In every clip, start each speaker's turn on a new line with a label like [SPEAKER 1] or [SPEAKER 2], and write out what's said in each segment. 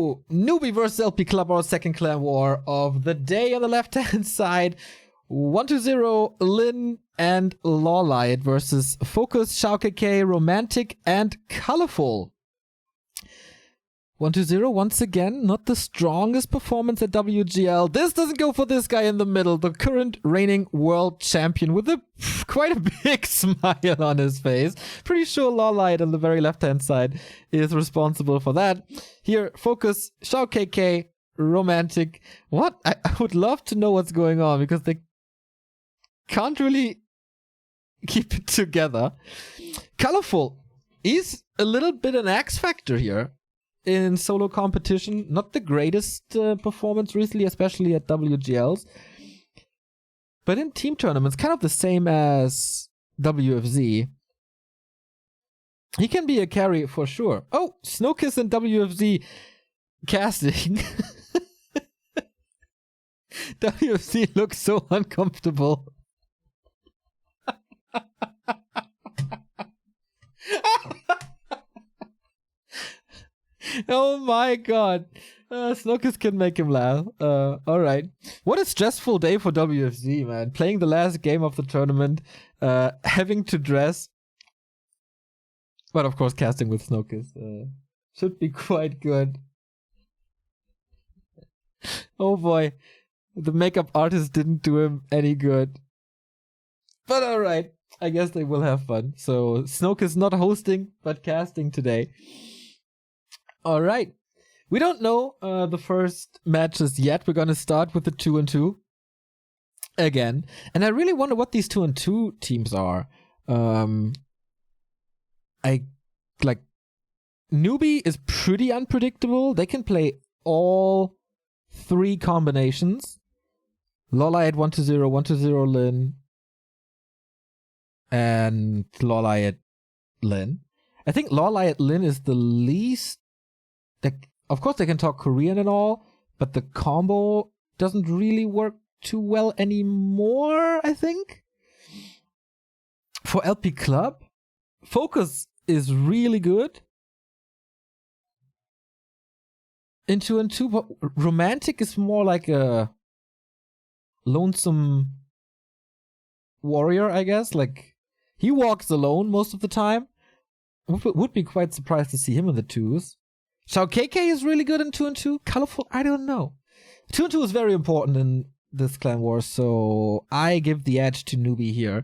[SPEAKER 1] 2, Newbee versus LP Club, our second clan war of the day. On the left-hand side, 120, Lin and LawLiet versus Focus, XiaoKK, Romantic, and Colorful. 120, once again, not the strongest performance at WGL. This doesn't go for this guy in the middle, the current reigning world champion with quite a big smile on his face. Pretty sure LawLiet on the very left-hand side is responsible for that. Here, Focus, XiaoKK, Romantic. What? I would love to know what's going on because they can't really keep it together. Colorful is a little bit an X factor here. In solo competition, not the greatest performance recently, especially at WGLs. But in team tournaments, kind of the same as WFZ. He can be a carry for sure. Oh, Snowkiss and WFZ casting. WFZ looks so uncomfortable. Oh my god. Snookus can make him laugh. Alright. What a stressful day for WFZ, man. Playing the last game of the tournament, having to dress. But of course, casting with Snookus should be quite good. Oh boy. The makeup artist didn't do him any good. But alright. I guess they will have fun. So, Snookus not hosting, but casting today. All right. We don't know the first matches yet. We're going to start with the 2-2 again. And I really wonder what these 2-2 teams are. Newbee is pretty unpredictable. They can play all 3 combinations. LawLiet 120, 120 Lin, and LawLiet Lin. I think LawLiet Lin is the least. Of course, they can talk Korean and all, but the combo doesn't really work too well anymore, I think. For LP Club, Focus is really good in 2-2, but Romantic is more like a lonesome warrior, I guess. Like, he walks alone most of the time. Would be quite surprised to see him in the 2s. XiaoKK is really good in 2-2. Colorful, I don't know. 2-2 is very important in this clan war, so I give the edge to Newbee here.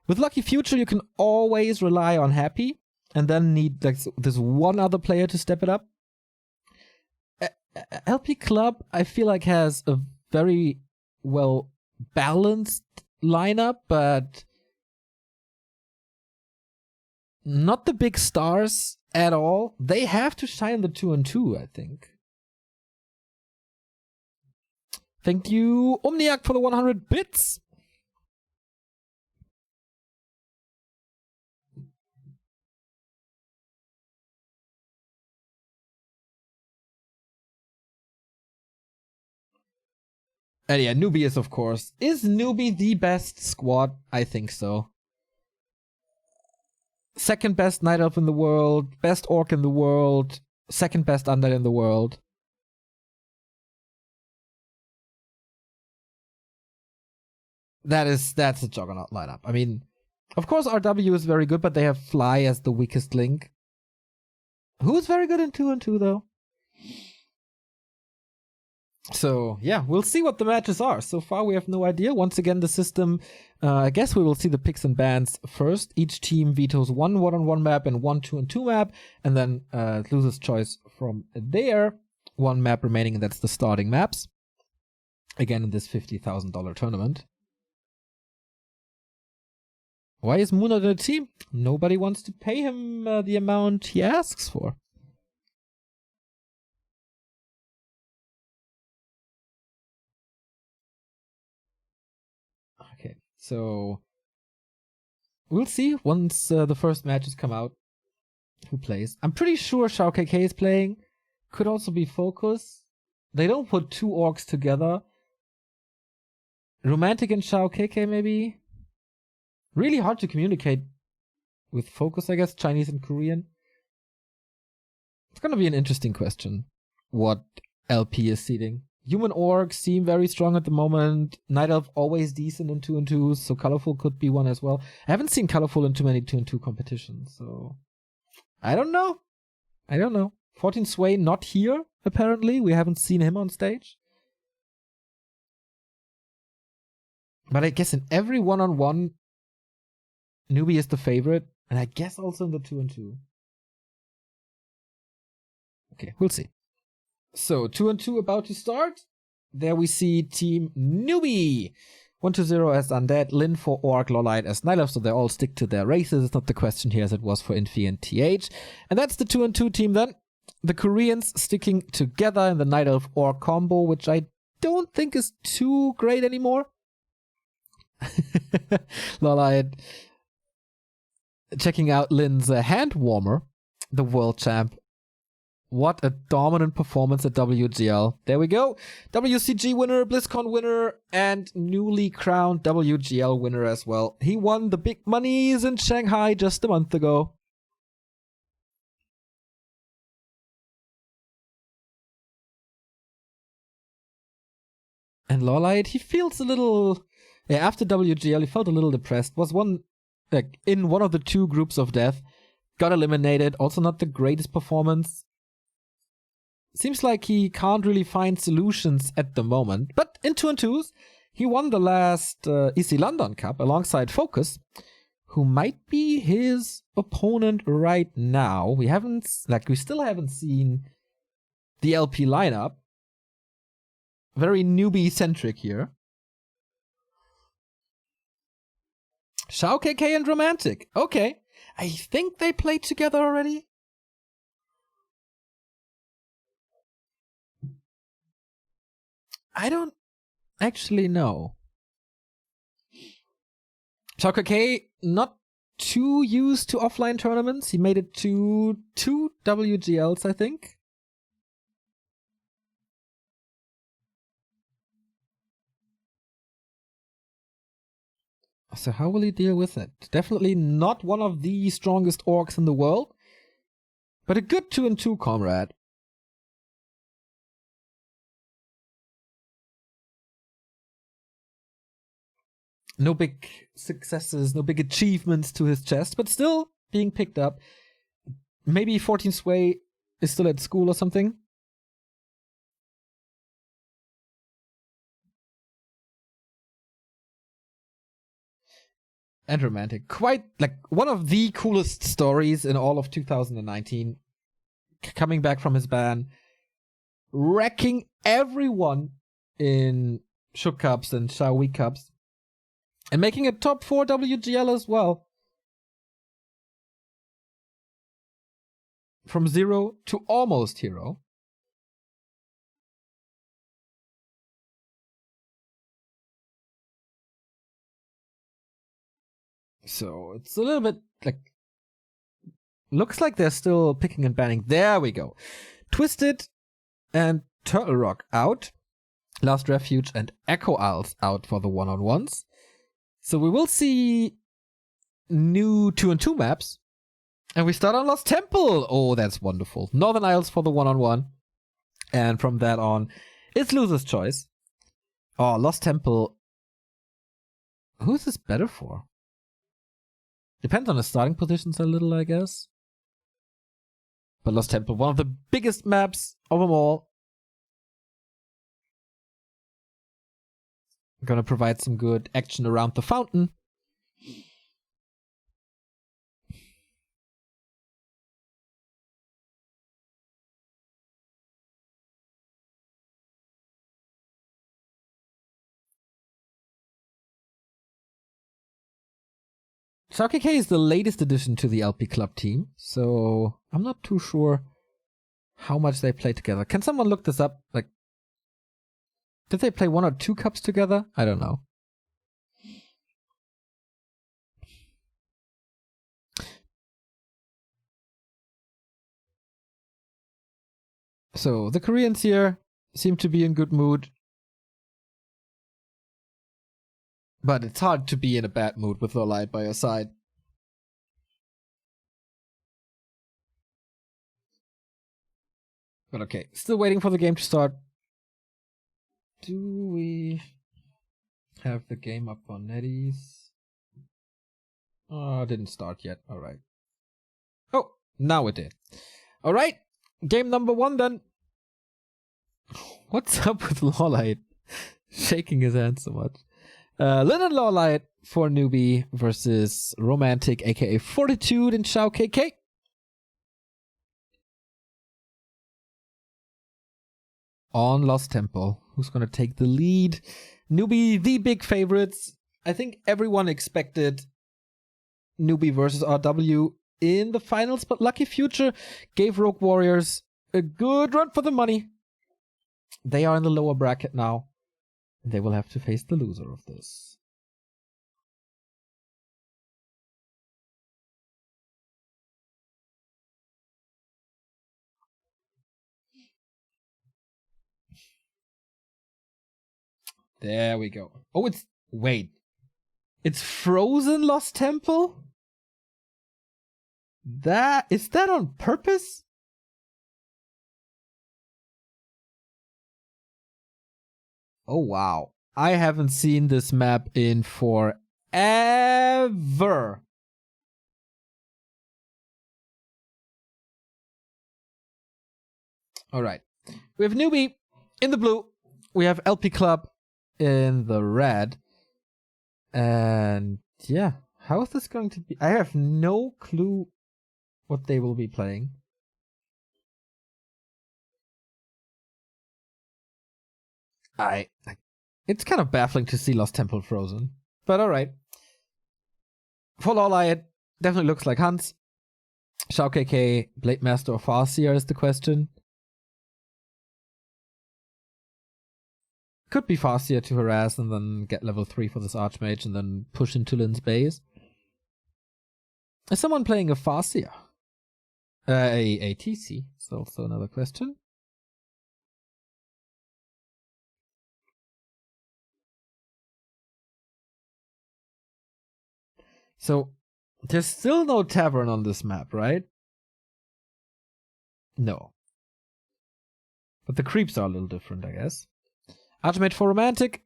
[SPEAKER 1] With Lucky Future, you can always rely on Happy, and then need like this one other player to step it up. LP Club, I feel like, has a very well balanced lineup, but not the big stars at all. They have to shine the 2-2, I think. Thank you, Omniac, for the 100 bits. And yeah, Newbee is, of course. Is Newbee the best squad? I think so. Second best Night Elf in the world, best Orc in the world, second best Undead in the world. That's a juggernaut lineup. I mean, of course RW is very good, but they have Fly as the weakest link. Who's very good in 2-2 though? So yeah, we'll see what the matches are. So far we have no idea. Once again, the system, I guess we will see the picks and bans first. Each team vetoes one 1-on-1 map and one 2-on-2 map, and then loses choice from there. One map remaining, and that's the starting maps. Again, in this $50,000 tournament. Why is Moon on the team? Nobody wants to pay him the amount he asks for. Okay, so we'll see once the first matches come out who plays. I'm pretty sure XiaoKK is playing. Could also be Focus. They don't put 2 orcs together. Romantic and XiaoKK maybe. Really hard to communicate with Focus, I guess, Chinese and Korean. It's gonna be an interesting question. what LP is seeding. Human orcs seem very strong at the moment. Night Elf always decent in 2-2s, so Colorful could be one as well. I haven't seen Colorful in too many 2-2 competitions, so I don't know. 14 Sway not here, apparently. We haven't seen him on stage. But I guess in every one-on-one, Newbee is the favorite, and I guess also in the 2-2. Okay, we'll see. So 2-2 about to start. There we see Team Newbee. 1-0 as Undead, Lin for Orc, LawLiet as Night Elf, so they all stick to their races. It's not the question here as it was for Infi and TH. And that's the 2-2 team then. The Koreans sticking together in the Night Elf Orc combo, which I don't think is too great anymore. LawLiet checking out Lin's hand warmer, the world champ. What a dominant performance at WGL. There we go. WCG winner, BlizzCon winner, and newly crowned WGL winner as well. He won the big monies in Shanghai just a month ago. And LawLiet, he feels a little... Yeah, after WGL, he felt a little depressed. Was in one of the 2 groups of death. Got eliminated. Also not the greatest performance. Seems like he can't really find solutions at the moment. But in 2-2s, he won the last EC London Cup alongside Focus, who might be his opponent right now. We still haven't seen the LP lineup. Very Newbee-centric here. XiaoKK and Romantic. Okay. I think they played together already. I don't actually know. XiaoKK not too used to offline tournaments. He made it to 2 WGLs, I think. So how will he deal with it? Definitely not one of the strongest orcs in the world, but a good 2-2 comrade. No big successes, no big achievements to his chest, but still being picked up. Maybe 14 Sway is still at school or something. And Romantic. Quite like one of the coolest stories in all of 2019. Coming back from his ban, wrecking everyone in Shook Cups and XiaoWi Cups. And making a top 4 WGL as well. From 0 to almost hero. So it's a little bit like... Looks like they're still picking and banning. There we go. Twisted and Turtle Rock out. Last Refuge and Echo Isles out for the one-on-ones. So we will see new 2-2 maps. And we start on Lost Temple. Oh, that's wonderful. Northern Isles for the one-on-one. And from that on, it's loser's choice. Oh, Lost Temple. Who is this better for? Depends on the starting positions a little, I guess. But Lost Temple, one of the biggest maps of them all. Gonna provide some good action around the fountain. XiaoKK is the latest addition to the LP Club team, so I'm not too sure how much they play together. Can someone look this up? Like, did they play 1 or 2 cups together? I don't know. So the Koreans here seem to be in good mood. But it's hard to be in a bad mood with LawLiet by your side. But okay, still waiting for the game to start. Do we have the game up on NetEase? Oh, didn't start yet. All right. Oh, now it did. All right, game number 1 then. What's up with LawLiet? Shaking his hand so much. Lin and LawLiet for Newbee versus Romantic, aka Fortitude and XiaoKK. On Lost Temple. Who's going to take the lead? Newbee, the big favorites. I think everyone expected Newbee versus RW in the finals, but Lucky Future gave Rogue Warriors a good run for the money. They are in the lower bracket now. They will have to face the loser of this. There we go. Oh, wait. It's frozen Lost Temple? Is that on purpose? Oh, wow. I haven't seen this map in forever. All right. We have Newbee in the blue. We have LP Club in the red. And yeah, how is this going to be? I have no clue what they will be playing. It's kind of baffling to see Lost Temple frozen, but all right. For LawLiet, definitely looks like Hans. XiaoKK, Blade Master or Farseer is the question. Could be Farseer to harass and then get level 3 for this Archmage and then push into Lin's base. Is someone playing a Farseer? A TC is also another question. So, there's still no tavern on this map, right? No. But the creeps are a little different, I guess. Archmage for Romantic.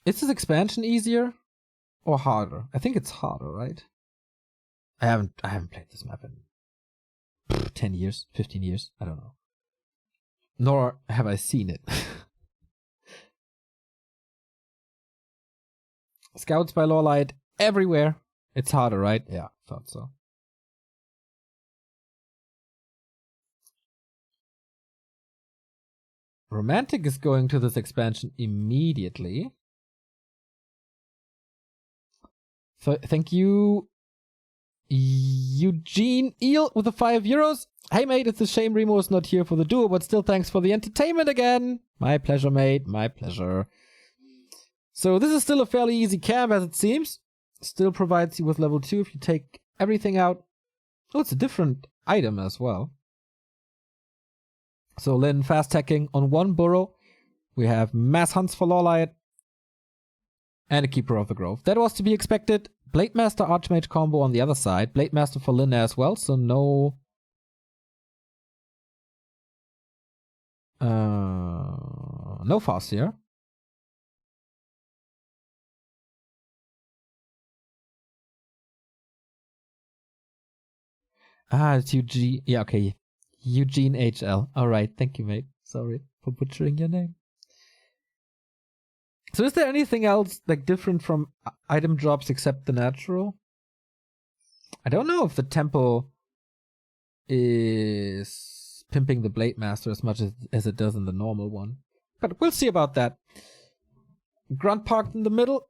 [SPEAKER 1] Is this expansion easier or harder? I think it's harder, right? I haven't played this map in 10 years, 15 years, I don't know. Nor have I seen it. Scouts by LawLiet everywhere. It's harder, right? Yeah, thought so. Romantic is going to this expansion immediately. So thank you, Eugene Eel with the €5. Hey mate, it's a shame Remo is not here for the duo, but still thanks for the entertainment again. My pleasure, mate. My pleasure. So this is still a fairly easy camp as it seems. Still provides you with level 2 if you take everything out. Oh, it's a different item as well. So Lin fast hacking on 1 burrow. We have mass hunts for LawLiet. And a Keeper of the Grove. That was to be expected. Blade Master Archmage combo on the other side. Blade Master for Lin as well, so no... no Farseer. Ah, it's Eugene. Yeah, okay. Eugene HL. Alright, thank you, mate. Sorry for butchering your name. So is there anything else like different from item drops except the natural? I don't know if the temple is pimping the Blade Master as much as it does in the normal one. But we'll see about that. Grunt parked in the middle.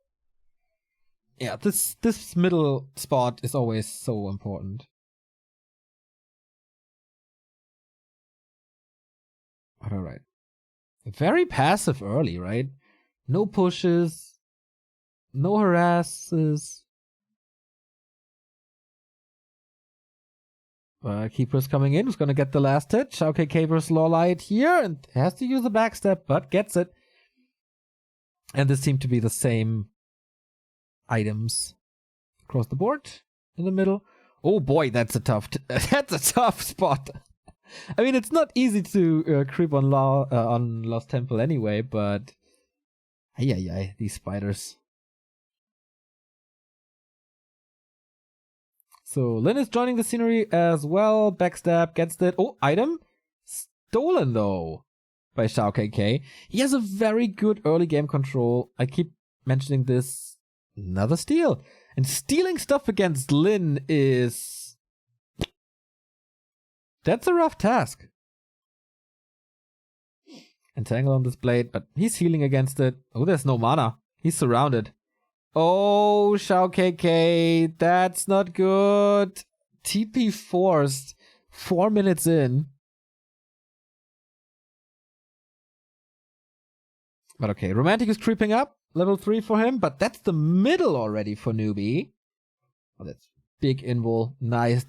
[SPEAKER 1] Yeah, this middle spot is always so important. But alright. Very passive early, right? No pushes. No harasses. Keeper's coming in. Who's going to get the last hit? XiaoKK versus LawLiet here. And has to use the backstep, but gets it. And this seemed to be the same items across the board. In the middle. Oh boy, that's a tough that's a tough spot. I mean, it's not easy to creep on Lost Temple anyway, but ay, these spiders. So Lin is joining the scenery as well. Backstab gets that. Oh, item stolen though by XiaoKK. He has a very good early game control. I keep mentioning this. Another steal. And stealing stuff against Lin is... That's a rough task. Entangle on this blade, but he's healing against it. Oh, there's no mana. He's surrounded. Oh, XiaoKK, that's not good. TP forced 4 minutes in. But okay, Romantic is creeping up. Level 3 for him, but that's the middle already for Newbee. Oh, that's big invul. Nice.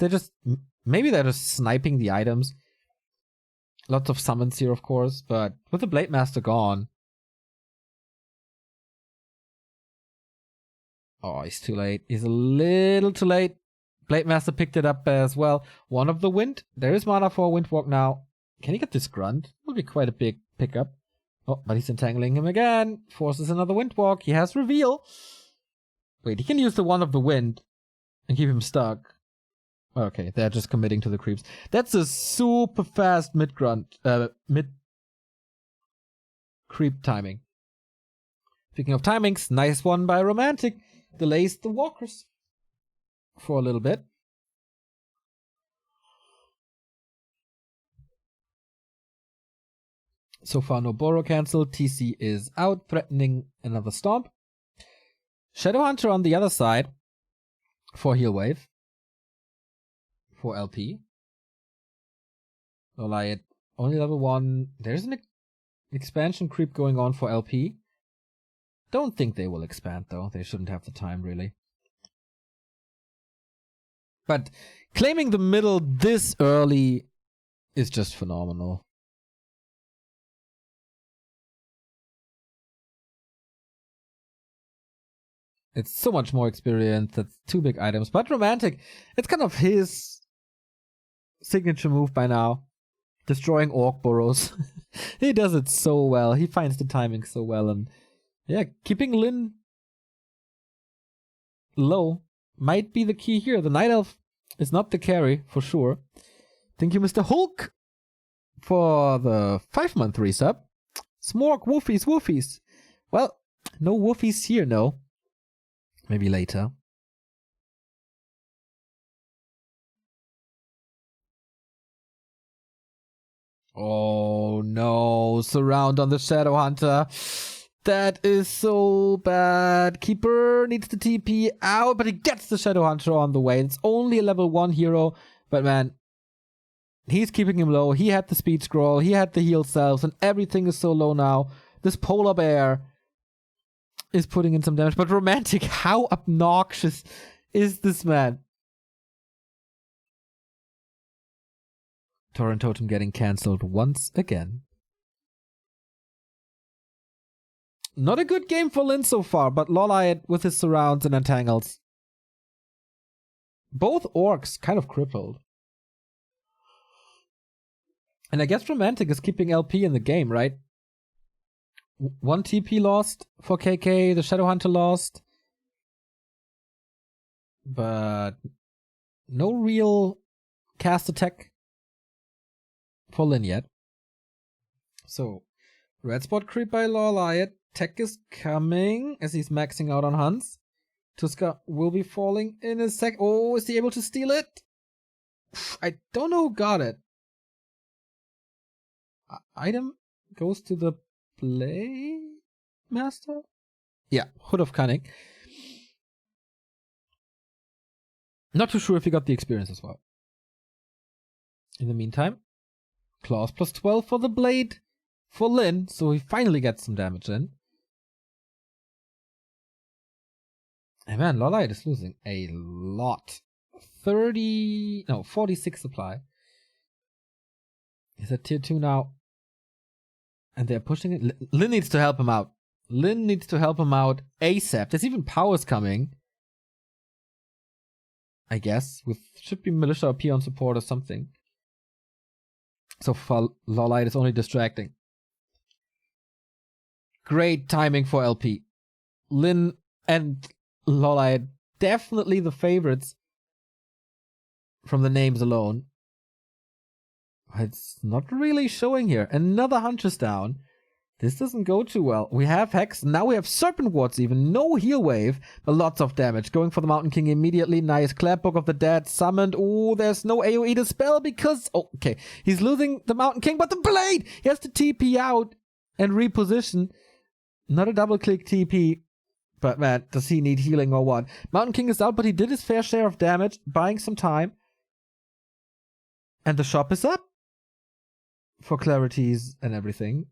[SPEAKER 1] Maybe they're just sniping the items. Lots of summons here, of course, but with the Blade Master gone. Oh, he's too late. He's a little too late. Blade Master picked it up as well. One of the wind. There is mana for a Windwalk now. Can he get this grunt? Will be quite a big pickup. Oh, but he's entangling him again. Forces another Windwalk. He has reveal. Wait, he can use the one of the wind and keep him stuck. Okay, they're just committing to the creeps. That's a super fast mid-grunt. Mid-creep timing. Speaking of timings, nice one by Romantic. Delays the walkers for a little bit. So far, no Borrow cancelled. TC is out, threatening another stomp. Shadowhunter on the other side for heal wave. For LP. LawLiet, only level 1. There's an expansion creep going on for LP. Don't think they will expand, though. They shouldn't have the time, really. But claiming the middle this early is just phenomenal. It's so much more experience. That's 2 big items. But Romantic, it's kind of his signature move by now. Destroying Orc burrows. He does it so well. He finds the timing so well. And yeah, keeping Lin low might be the key here. The Night Elf is not the carry, for sure. Thank you, Mr. Hulk, for the 5-month resub. Smork, woofies, woofies. Well, no woofies here, no. Maybe later. Oh no, surround on the Shadowhunter. That is so bad. Keeper needs the TP out, but he gets the Shadowhunter on the way. It's only a level 1 hero, but man, he's keeping him low. He had the speed scroll, he had the heal cells, and everything is so low now. This polar bear is putting in some damage, but Romantic, how obnoxious is this man? Torrent Totem getting cancelled once again. Not a good game for Lin so far, but LawLiet with his surrounds and entangles. Both orcs kind of crippled. And I guess Romantic is keeping LP in the game, right? 1 TP lost for KK, the Shadowhunter lost. But no real cast attack for Lin yet. So, red spot creep by LawLiet. Tech is coming as he's maxing out on Hans. Tuska will be falling in a sec. Oh, is he able to steal it? I don't know who got it. Item goes to the Play Master? Yeah, Hood of Cunning. Not too sure if he got the experience as well. In the meantime, Claws plus 12 for the blade for Lin, so he finally gets some damage in. And man, LawLiet is losing a lot. 46 supply. He's at tier 2 now. And they're pushing it. Lin needs to help him out. Lin needs to help him out ASAP. There's even powers coming. I guess. With should be militia or peon support or something. So far, LawLiet is only distracting. Great timing for LP. Lin and LawLiet definitely the favorites from the names alone. It's not really showing here. Another Huntress down. This doesn't go too well. We have Hex. Now we have Serpent Wards even. No heal wave, but lots of damage. Going for the Mountain King immediately. Nice. Clap Book of the Dead summoned. Oh, there's no AoE to spell because... Oh, okay. He's losing the Mountain King, but the Blade! He has to TP out and reposition. Not a double-click TP. But man, does he need healing or what? Mountain King is out, but he did his fair share of damage, buying some time. And the shop is up. For clarities and everything.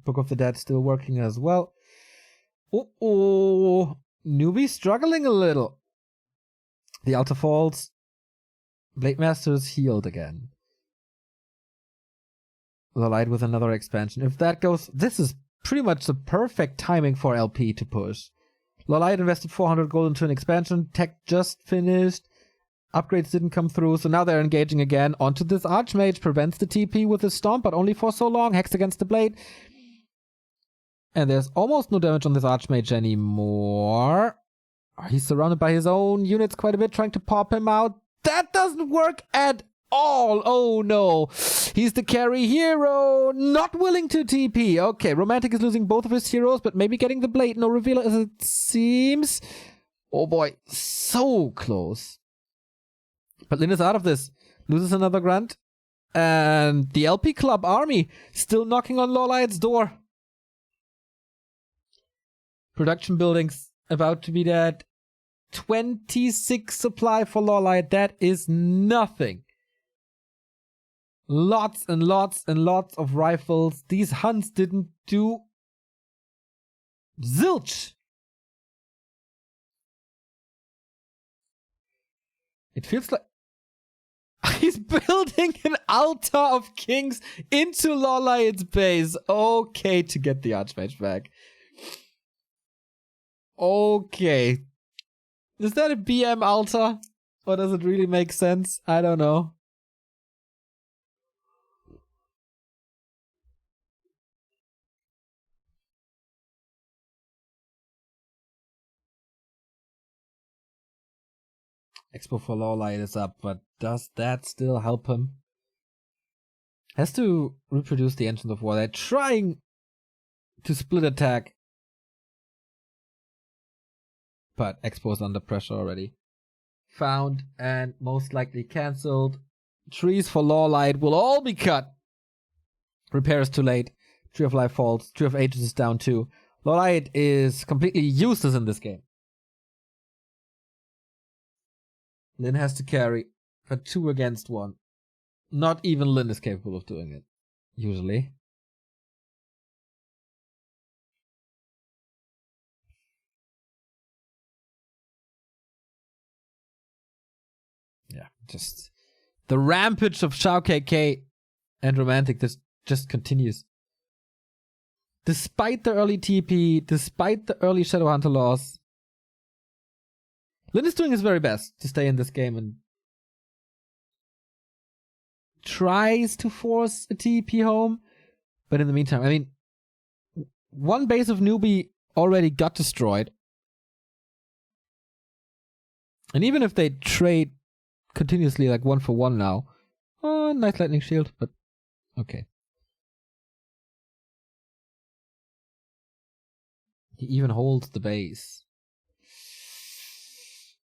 [SPEAKER 1] Book of the Dead still working as well. Oh, Newbee struggling a little. The Altar falls. Blade Master's healed again. LawLiet with another expansion. If that goes, this is pretty much the perfect timing for LP to push. LawLiet invested 400 gold into an expansion. Tech just finished. Upgrades didn't come through, so now they're engaging again. Onto this Archmage. Prevents the TP with his Stomp, but only for so long. Hex against the Blade. And there's almost no damage on this Archmage anymore. He's surrounded by his own units quite a bit, trying to pop him out. That doesn't work at all. Oh no. He's the carry hero. Not willing to TP. Okay, Romantic is losing both of his heroes, but maybe getting the Blade. No revealer as it seems. Oh boy, so close. But Lin is out of this. Loses another grunt. And the LP Club army still knocking on LawLiet's door. Production buildings about to be dead. 26 supply for LawLiet. That is nothing. Lots and lots and lots of rifles. These hunts didn't do zilch. It feels like he's building an altar of kings into LawLiet's base. Okay, to get the Archmage back. Okay. Is that a BM altar? Or does it really make sense? I don't know. Expo for LawLiet is up, but does that still help him? Has to reproduce the Engines of War. They're trying to split attack. But Expo is under pressure already. Found and most likely cancelled. Trees for LawLiet will all be cut. Repair is too late. Tree of Life falls. Tree of Ages is down too. LawLiet is completely useless in this game. Lin has to carry for 2 against 1. Not even Lin is capable of doing it. Usually. Yeah, just the rampage of XiaoKK and Romantic this just continues. Despite the early TP, despite the early Shadowhunter loss, Lin is doing his very best to stay in this game and tries to force a TP home. But in the meantime, I mean, one base of Newbee already got destroyed. And even if they trade continuously like 1 for 1 now. Oh, nice lightning shield, but okay. He even holds the base.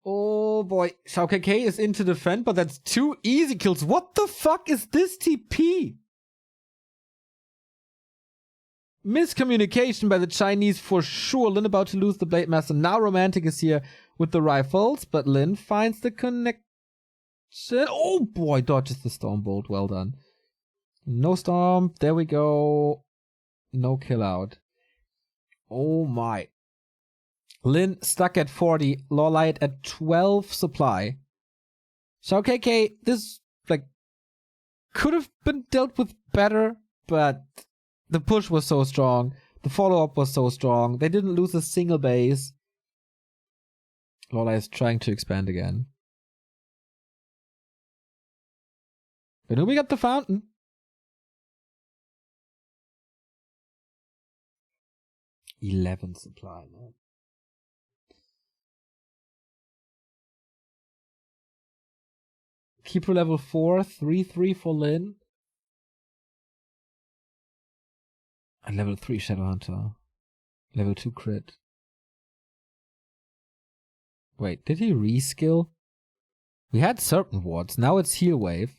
[SPEAKER 1] Oh boy, XiaoKK is into defend, but that's 2 easy kills. What the fuck is this TP? Miscommunication by the Chinese for sure. Lin about to lose the Blade Master. Now Romantic is here with the rifles, but Lin finds the connection. Oh boy, dodges the Stormbolt. Well done. No Storm. There we go. No kill out. Oh my. Lin stuck at 40. LawLiet at 12 supply. XiaoKK, this like could have been dealt with better, but the push was so strong. The follow-up was so strong. They didn't lose a single base. LawLiet is trying to expand again. But Newbee got the fountain. $11 supply, man. Keeper level 4, 3/3 for Lin. And level 3 Shadowhunter. Level 2 crit. Wait, did he reskill? We had Serpent Wards, now it's Heal Wave.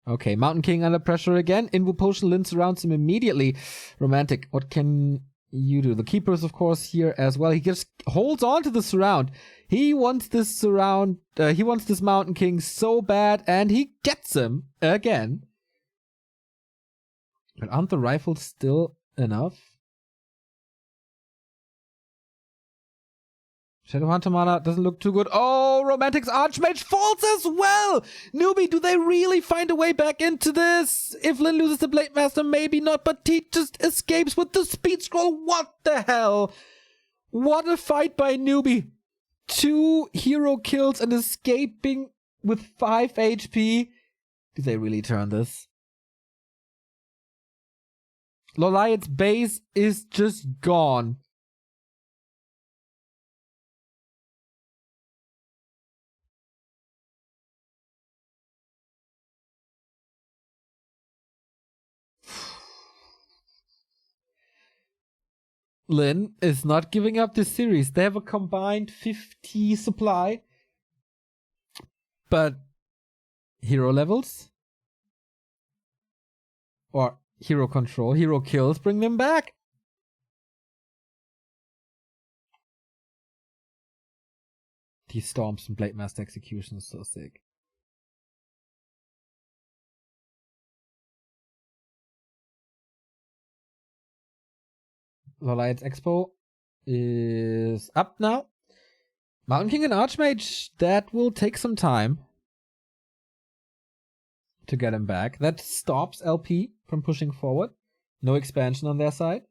[SPEAKER 1] Okay, Mountain King under pressure again. Invo Potion, Lin surrounds him immediately. Romantic, what can you do? The Keeper is, of course, here as well. He just holds on to the surround. He wants this surround, he wants this Mountain King so bad, and he gets him again. But aren't the rifles still enough? Shadowhunter mana doesn't look too good. Oh, Romantic's Archmage falls as well! Newbee, do they really find a way back into this? If Lin loses the Blade Master, maybe not, but he just escapes with the speed scroll. What the hell? What a fight by Newbee. 2 hero kills and escaping with 5 HP. Do they really turn this? LawLiet's base is just gone. Lin is not giving up this series. They have a combined 50 supply. But hero levels? Or hero control, hero kills bring them back. These Storms and Blade Master Execution is so sick. LawLiet's Expo is up now. Mountain King and Archmage, that will take some time to get him back. That stops LP from pushing forward. No expansion on their side.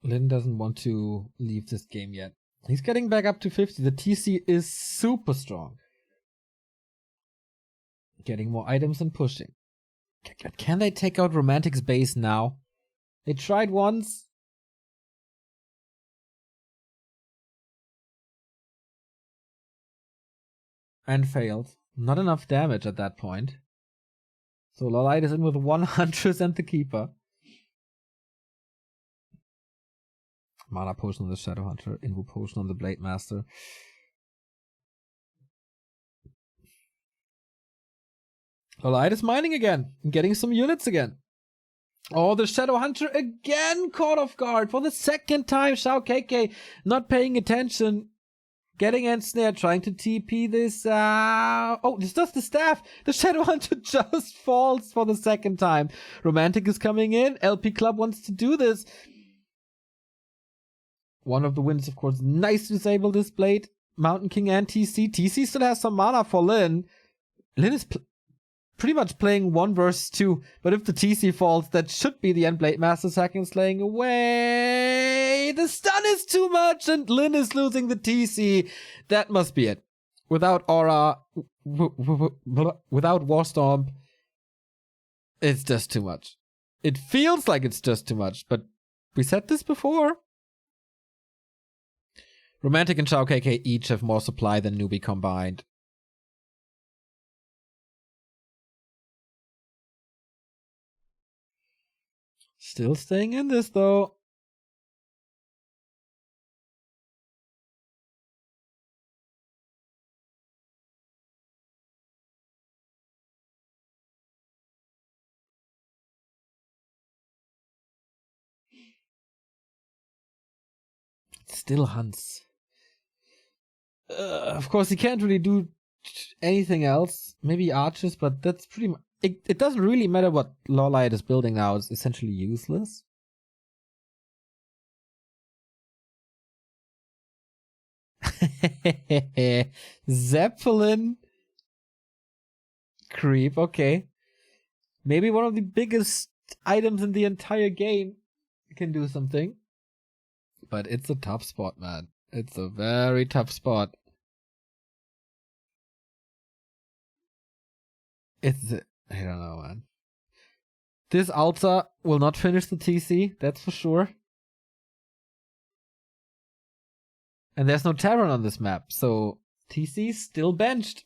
[SPEAKER 1] Lin doesn't want to leave this game yet. He's getting back up to 50. The TC is super strong. Getting more items and pushing. Can they take out Romantic's base now? They tried once. And failed. Not enough damage at that point. So LawLiet is in with 100 and the Keeper. Mana Potion on the Shadowhunter. Invo Potion on the Blade Master. LawLiet is mining again. And getting some units again. Oh, the Shadowhunter again caught off guard for the second time. XiaoKK not paying attention. Getting ensnared, trying to TP this. Oh, this does the staff. The Shadowhunter just falls for the second time. Romantic is coming in. LP Club wants to do this. One of the wins, of course, nice to disable this blade. Mountain King and TC. TC still has some mana for Lin. Lin is pretty much playing 1 versus 2. But if the TC falls, that should be the end. Blade Master Sacking slaying away. The stun is too much and Lin is losing the TC. That must be it. Without Aura, without Warstorm, it's just too much. It feels like it's just too much, but we said this before. Romantic and XiaoKK each have more supply than Newbee combined. Still staying in this though. Still hunts. Of course, he can't really do anything else. Maybe archers, but that's pretty much... It doesn't really matter what LawLiet is building now. It's essentially useless. Zeppelin creep, okay. Maybe one of the biggest items in the entire game can do something. But it's a tough spot, man. It's a very tough spot. I don't know, man. This Alta will not finish the TC, that's for sure. And there's no Terran on this map, so TC's still benched.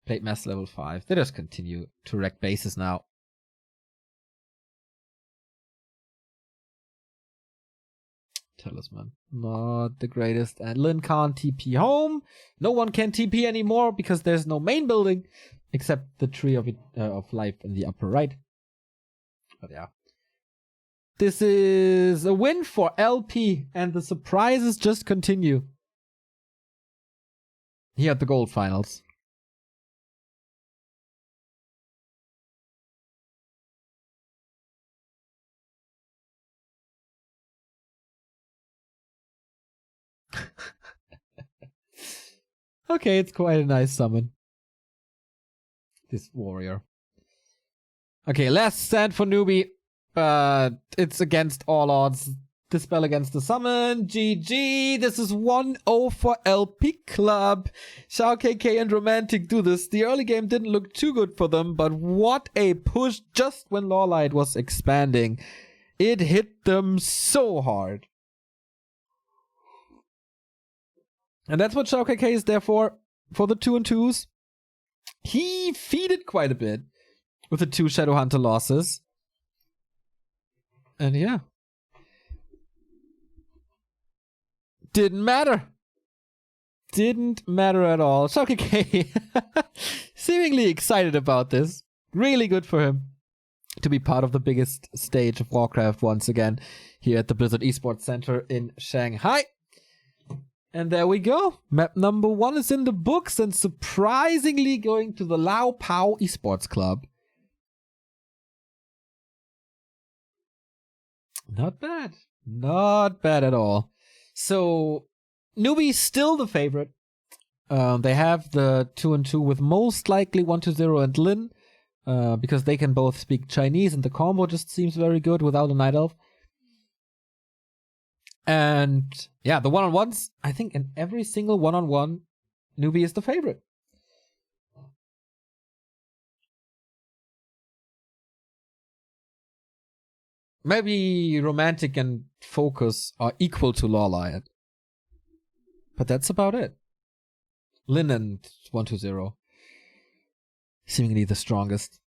[SPEAKER 1] Plate mass level 5. They just continue to wreck bases now. Talisman. Not the greatest. And Lin can't TP home. No one can TP anymore because there's no main building except the tree of life in the upper right. But yeah. This is a win for LP, and the surprises just continue. Here at the gold finals. Okay, it's quite a nice summon. This warrior. Okay, last stand for Newbee. But it's against all odds. Dispel against the summon. GG. This is 1-0 for LP Club. XiaoKK and Romantic do this. The early game didn't look too good for them, but what a push just when LawLiet was expanding. It hit them so hard. And that's what XiaoKK is there for the 2-2s. He feeded quite a bit with the 2 Shadowhunter losses. And yeah. Didn't matter. Didn't matter at all. XiaoKK seemingly excited about this. Really good for him to be part of the biggest stage of Warcraft once again here at the Blizzard Esports Center in Shanghai. And there we go. Map number 1 is in the books and surprisingly going to the Lao Pao Esports Club. Not bad. Not bad at all. So, Newbee's still the favorite. They have the 2-2 with most likely 1-0 and Lin. Because they can both speak Chinese and the combo just seems very good without a Night Elf. And yeah, the one-on-ones, I think in every single one-on-one, Newbee is the favorite. Maybe Romantic and Focus are equal to LawLiet. But that's about it. Lin and 1-0. Seemingly the strongest.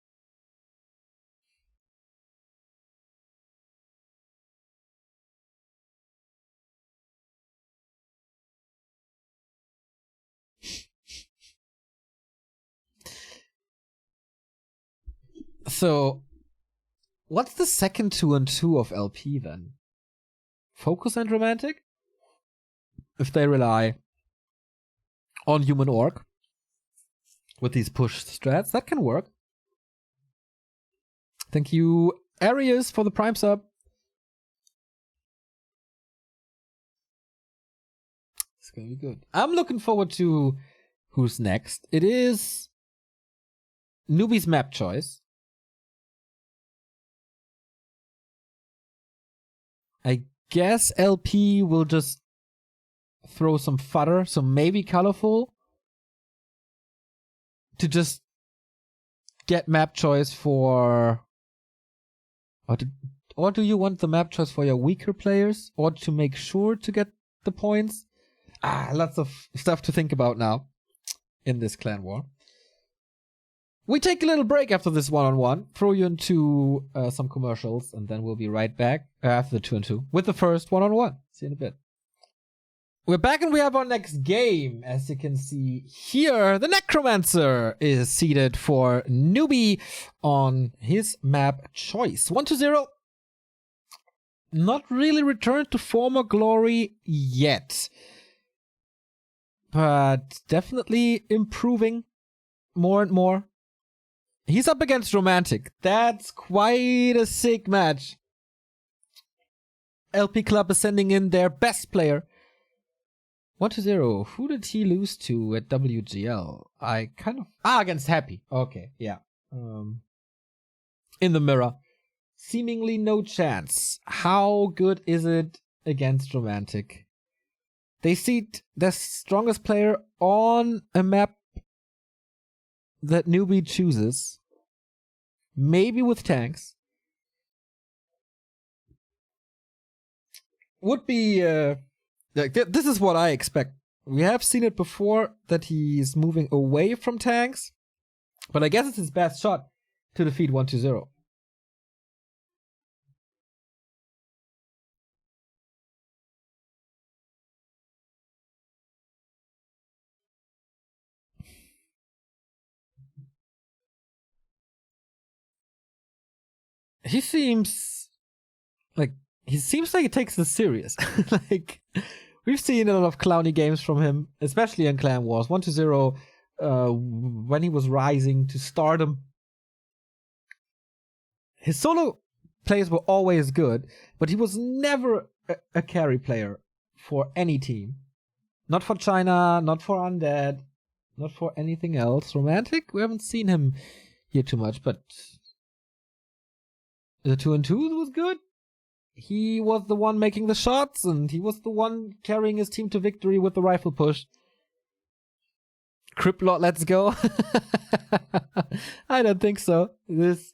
[SPEAKER 1] So, what's the second 2-2 of LP then? Focus and Romantic? If they rely on Human Orc with these push strats, that can work. Thank you, Arius, for the Prime sub. It's gonna be good. I'm looking forward to who's next. It is Newbee's map choice. I guess LP will just throw some fodder, so maybe colorful, to just get map choice for... Or do you want the map choice for your weaker players? Or to make sure to get the points? Lots of stuff to think about now in this clan war. We take a little break after this one-on-one, throw you into some commercials, and then we'll be right back after the 2-2 with the first one-on-one. See you in a bit. We're back and we have our next game. As you can see here, the Necromancer is seated for Newbee on his map choice. 1-0. Not really returned to former glory yet. but definitely improving more and more. He's up against Romantic. That's quite a sick match. LP Club is sending in their best player. 1-0. Who did he lose to at WGL? I kind of... against Happy. Okay, yeah. In the mirror. Seemingly no chance. How good is it against Romantic? They seat their strongest player on a map that Newbee chooses. Maybe with tanks. Would be... this is what I expect. We have seen it before that he's moving away from tanks. But I guess it's his best shot to defeat 1-0. He seems like he takes this serious. Like, we've seen a lot of clowny games from him, especially in Clan Wars. 1-0, when he was rising to stardom. His solo plays were always good, but he was never a carry player for any team. Not for China, not for Undead, not for anything else. Romantic, we haven't seen him here too much, but the 2-2 was good. He was the one making the shots, and he was the one carrying his team to victory with the rifle push. Criplot, let's go. I don't think so. This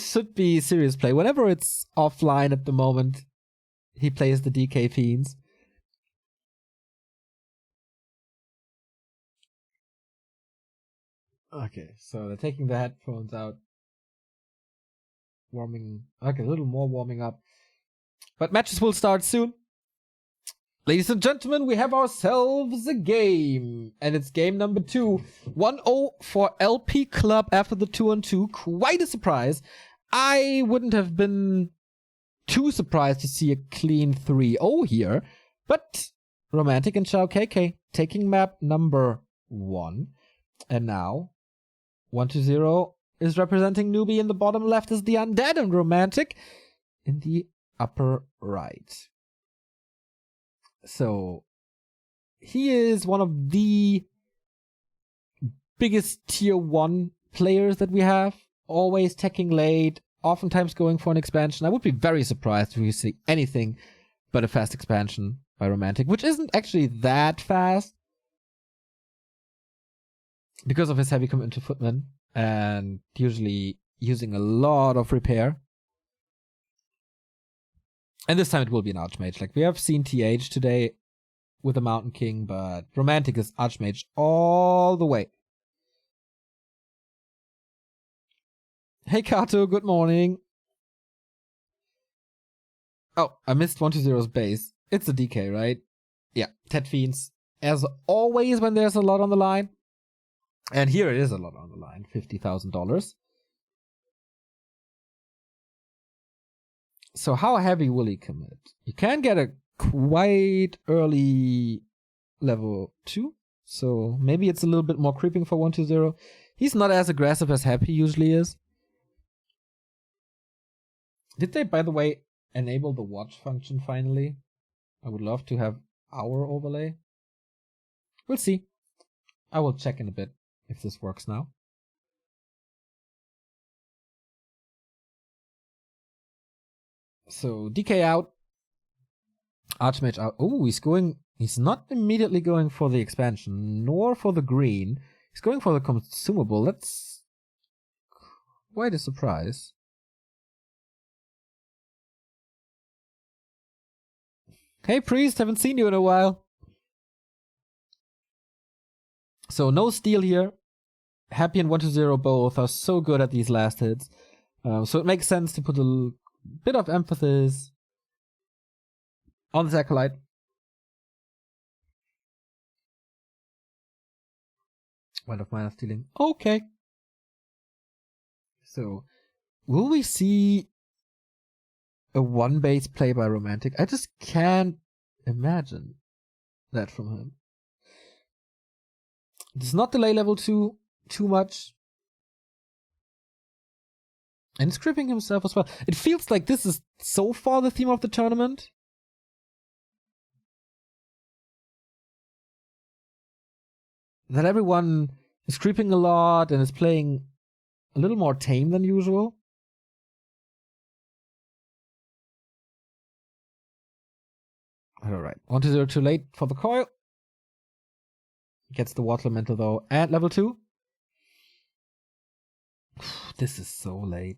[SPEAKER 1] should be serious play. Whenever it's offline at the moment, he plays the DK Fiends. Okay, so they're taking the headphones out. Okay, a little more warming up. But matches will start soon. Ladies and gentlemen, we have ourselves a game. And it's game number 2. 1-0 for LP Club after the 2-2. Quite a surprise. I wouldn't have been too surprised to see a clean 3-0 here. But Romantic and XiaoKK taking map number 1. And now 1-0 is representing Newbee. In the bottom left is the Undead, and Romantic in the upper right. So he is one of the biggest tier 1 players that we have. Always teching late, oftentimes going for an expansion. I would be very surprised if we see anything but a fast expansion by Romantic, which isn't actually that fast because of his heavy commit to Footman and usually using a lot of repair. And this time it will be an Archmage. Like, we have seen TH today with the Mountain King, but Romantic is Archmage all the way. Hey Kato, good morning. Oh, I missed 1-2-0's base. It's a DK, right? Yeah, Ted Fiends. As always when there's a lot on the line. And here it is a lot on the line. $50,000. So how heavy will he commit? You can get a quite early level 2. So maybe it's a little bit more creeping for 1-2-0. He's not as aggressive as Happy usually is. Did they, by the way, enable the watch function finally? I would love to have our overlay. We'll see. I will check in a bit if this works now. So DK out. Archmage out. Oh, he's not immediately going for the expansion, nor for the green. He's going for the consumable. That's quite a surprise. Hey Priest, haven't seen you in a while. So no steal here. Happy and 1-2-0 both are so good at these last hits. So it makes sense to put a bit of emphasis on the Acolyte. Wild of Mana stealing. Okay. So, will we see a one-base play by Romantic? I just can't imagine that from him. Does not delay level 2 too much. And it's creeping himself as well. It feels like this is so far the theme of the tournament. That everyone is creeping a lot and is playing a little more tame than usual. Alright, 1-0 too late for the coil. Gets the water elemental though. And level 2. This is so late.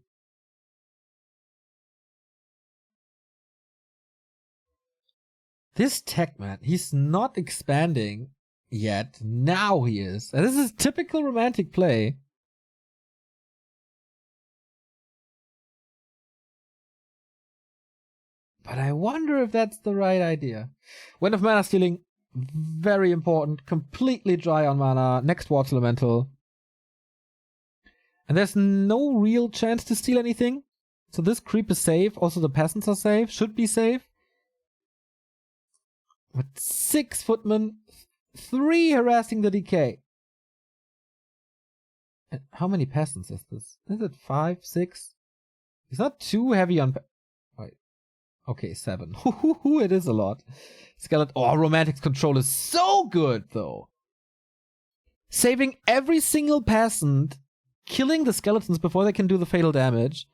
[SPEAKER 1] This tech, man, he's not expanding yet. Now he is. And this is typical romantic play. But I wonder if that's the right idea. Wind of Mana Stealing, very important. Completely dry on mana. Next Water Elemental. And there's no real chance to steal anything. So this creep is safe. Also the peasants are safe. Should be safe. With 6 footmen. 3 harassing the decay. And how many peasants is this? Is it 5, 6? He's not too heavy on... Wait. Okay, 7. It is a lot. Skeleton. Oh, Romantic's control is so good, though. Saving every single peasant, killing the skeletons before they can do the fatal damage.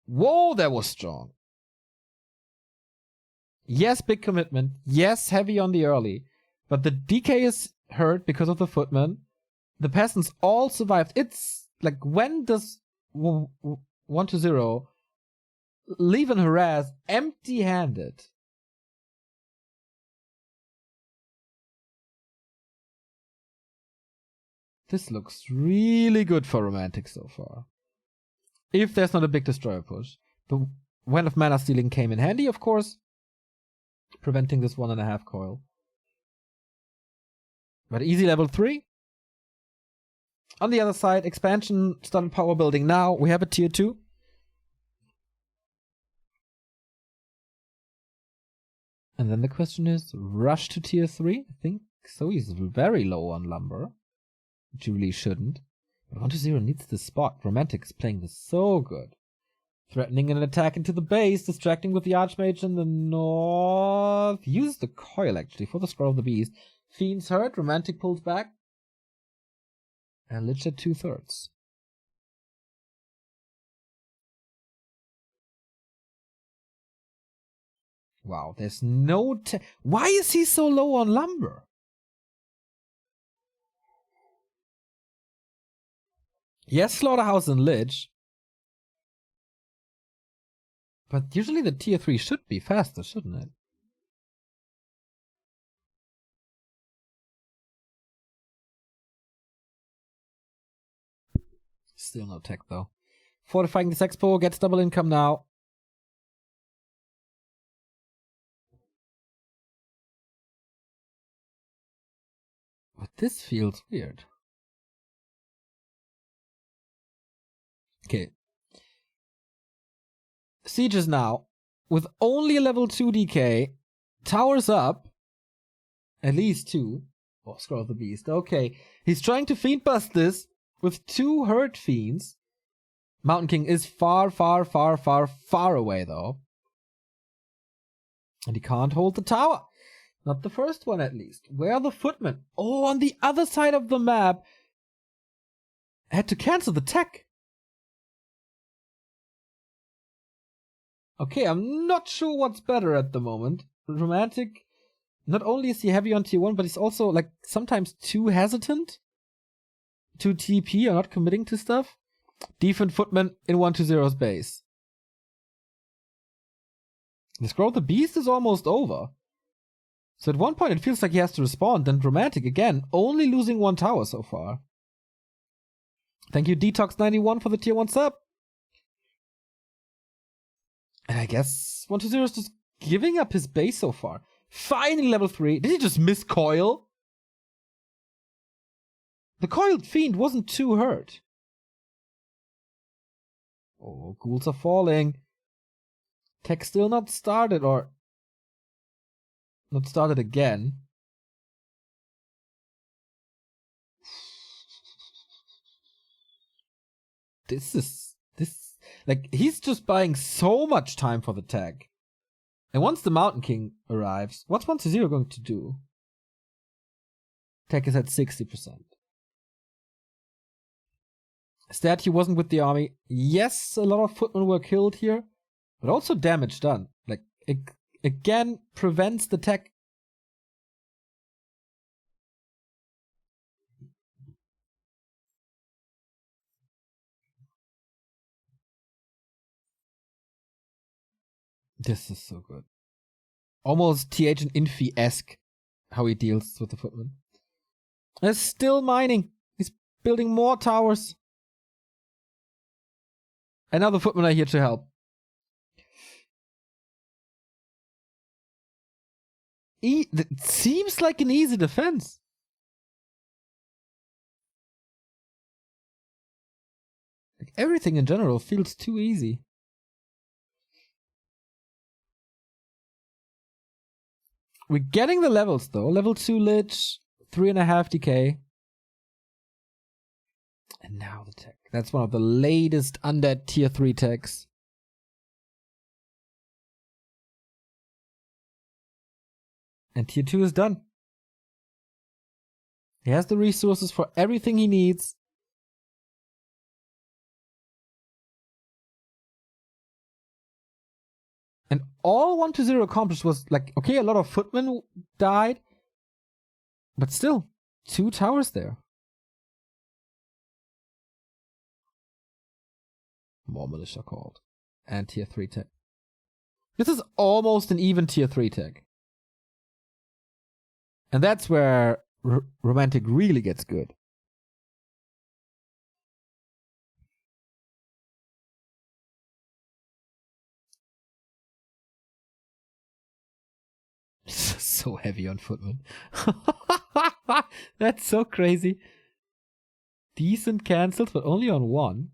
[SPEAKER 1] Whoa, that was strong. Yes, big commitment. Yes, heavy on the early. But the DK is hurt because of the footman. The peasants all survived. It's like, when does 1-0 leave and harass empty-handed? This looks really good for Romantic so far. If there's not a big destroyer push. The Wind of Mana Stealing came in handy, of course, preventing this 1.5 coil. But easy level 3. On the other side, expansion started power building now. We have a tier 2. And then the question is, rush to tier 3? I think so. He's very low on lumber, which you really shouldn't. But 1-0 needs this spot. Romantic is playing this so good. Threatening an attack into the base, distracting with the Archmage in the north. Use the coil, actually, for the Scroll of the Beast. Fiend's hurt, Romantic pulls back. And Lich at 2/3. Wow, there's no... Why is he so low on lumber? Yes, Slaughterhouse and Lich. But usually the tier 3 should be faster, shouldn't it? Still no tech, though. Fortifying this expo, gets double income now. But this feels weird. Okay. Sieges now. With only a level 2 DK. Towers up. At least 2. Oh, Scroll of the Beast. Okay. He's trying to Fiend Bust this with 2 hurt Fiends. Mountain King is far, far, far, far, far away, though. And he can't hold the tower. Not the first one, at least. Where are the footmen? Oh, on the other side of the map. Had to cancel the tech. Okay, I'm not sure what's better at the moment. Romantic, not only is he heavy on tier 1, but he's also, like, sometimes too hesitant to TP or not committing to stuff. Defend footman in 1-0's base. The Scroll of the Beast is almost over. So at one point it feels like he has to respond, and Romantic, again, only losing 1 tower so far. Thank you, Detox91, for the tier 1 sub. And I guess 1-0 is just giving up his base so far. Finally level 3. Did he just miss coil? The coiled fiend wasn't too hurt. Oh, ghouls are falling. Tech still not started, or not started again. like, he's just buying so much time for the tech. And once the Mountain King arrives, what's 1-0 going to do? Tech is at 60%. Stat, he wasn't with the army. Yes, a lot of footmen were killed here, but also damage done. Like, it again prevents the tech. This is so good. Almost TH and Infi-esque how he deals with the footmen. He's still mining. He's building more towers. And now the footmen are here to help. It seems like an easy defense. Like, everything in general feels too easy. We're getting the levels though. Level 2 Lich, 3.5 DK. And now the tech. That's one of the latest undead tier 3 techs. And tier 2 is done. He has the resources for everything he needs. And all 1-0 accomplished was like, okay, a lot of footmen died, but still, 2 towers there. More militia called. And tier 3 tech. This is almost an even tier 3 tech. And that's where Romantic really gets good. So heavy on footmen. That's so crazy. Decent cancels, but only on 1.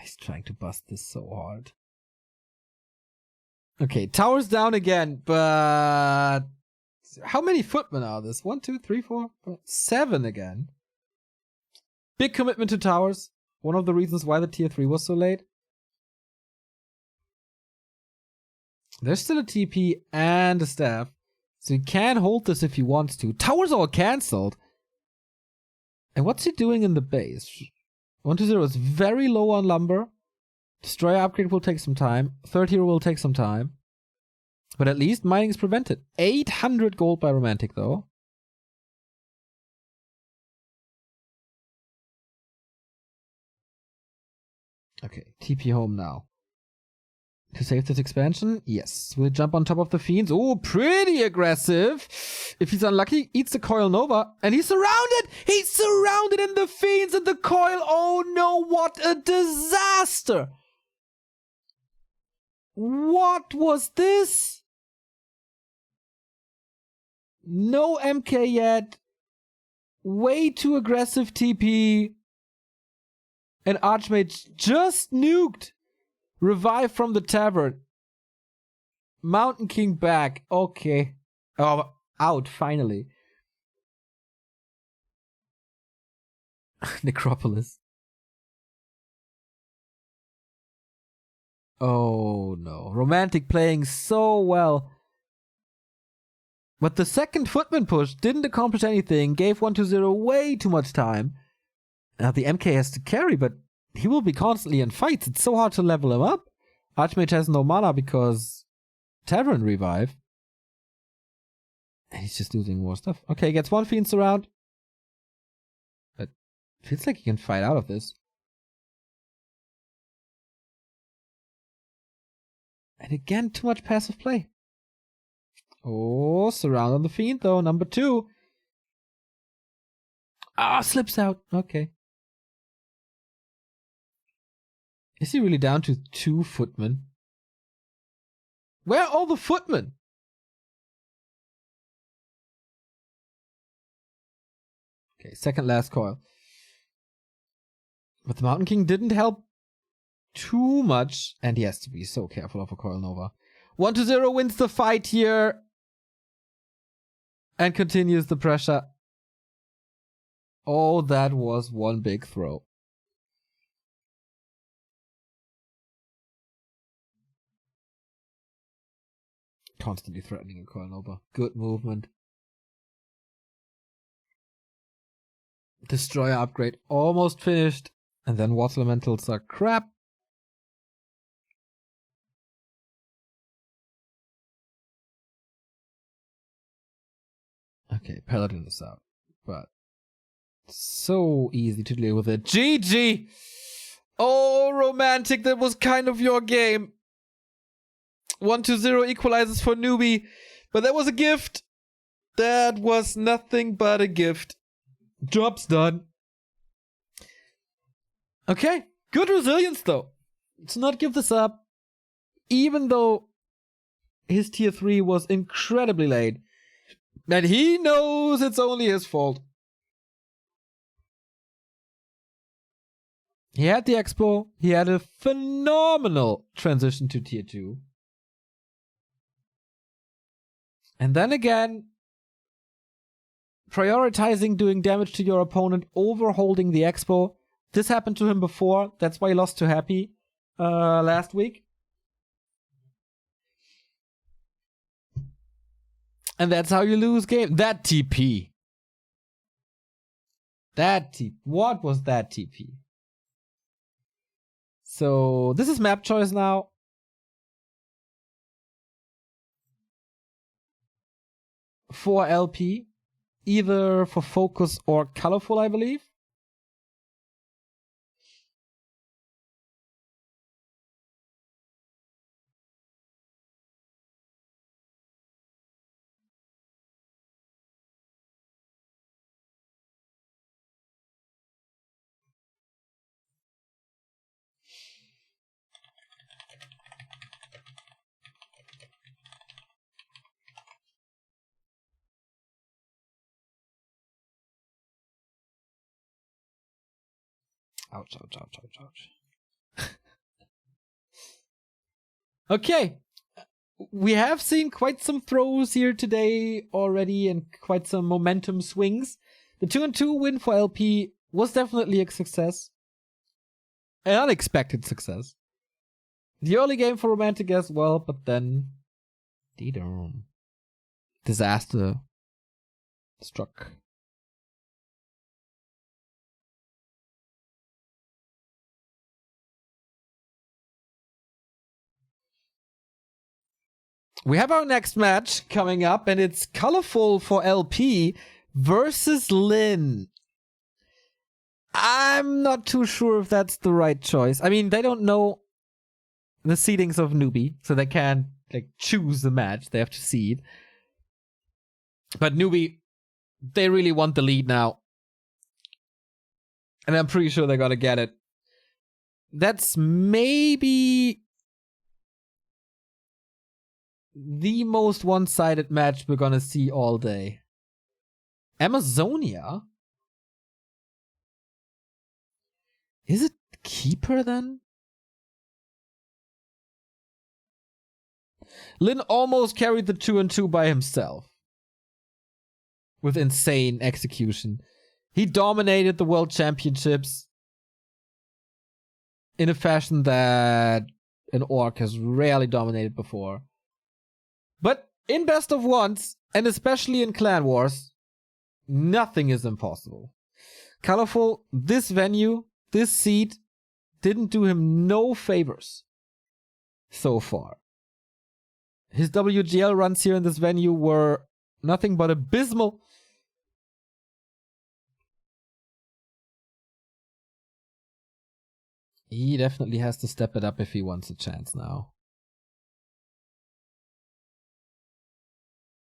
[SPEAKER 1] He's trying to bust this so hard. Okay, towers down again, but how many footmen are this? 1, 2, 3, 4, 5, 7 again. Big commitment to towers. One of the reasons why the tier 3 was so late. There's still a TP and a staff, so he can hold this if he wants to. Towers all cancelled. And what's he doing in the base? 1-0 is very low on lumber. Destroyer upgrade will take some time. Third hero will take some time. But at least mining is prevented. 800 gold by Romantic, though. Okay, TP home now. To save this expansion? Yes. Will jump on top of the fiends? Oh, pretty aggressive. If he's unlucky, eats the coil Nova. And he's surrounded! He's surrounded in the fiends and the coil! Oh no, what a disaster! What was this? No MK yet. Way too aggressive TP. And Archmage just nuked. Revive from the tavern. Mountain King back. Okay. Oh, out finally. Necropolis. Oh no. Romantic playing so well. But the second footman push didn't accomplish anything. Gave 1-0 way too much time. Now the MK has to carry, but he will be constantly in fights. It's so hard to level him up. Archmage has no mana because Tavern revive. And he's just losing more stuff. Okay, gets 1 Fiend Surround. But feels like he can fight out of this. And again, too much passive play. Oh, Surround on the Fiend though, number 2. Ah, slips out. Okay. Is he really down to 2 footmen? Where are all the footmen? Okay, second last coil. But the Mountain King didn't help too much, and he has to be so careful of a coil Nova. 1-0 wins the fight here. And continues the pressure. Oh, that was one big throw. Constantly threatening a coin over. Good movement. Destroyer upgrade almost finished. And then Water Elementals are crap. Okay, Paladin is out. But so easy to deal with it. GG! Oh, Romantic, that was kind of your game. 1-0 equalizes for Newbee. But that was a gift. That was nothing but a gift. Job's done. Okay, good resilience though. To not give this up. Even though his tier 3 was incredibly late. And he knows it's only his fault. He had the expo. He had a phenomenal transition to tier 2. And then again, prioritizing doing damage to your opponent over holding the expo. This happened to him before. That's why he lost to Happy last week. And that's how you lose game. That TP. What was that TP? So this is map choice now. For LP. Either for focus or colorful, I believe. Ouch, ouch, ouch, ouch, ouch. Okay. We have seen quite some throws here today already and quite some momentum swings. The 2-2 win for LP was definitely a success. An unexpected success. The early game for Romantic as well, but then disaster struck. We have our next match coming up, and it's colorful for LP versus Lin. I'm not too sure if that's the right choice. I mean, they don't know the seedings of Newbee, so they can't choose the match. They have to seed. But Newbee, they really want the lead now. And I'm pretty sure they're gonna get it. That's maybe the most one-sided match we're gonna see all day. Amazonia? Is it Keeper then? Lin almost carried the 2-2 by himself. With insane execution. He dominated the World Championships in a fashion that an orc has rarely dominated before. But in Best of Ones, and especially in Clan Wars, nothing is impossible. Colorful, this venue, this seed, didn't do him no favors so far. His WGL runs here in this venue were nothing but abysmal. He definitely has to step it up if he wants a chance now.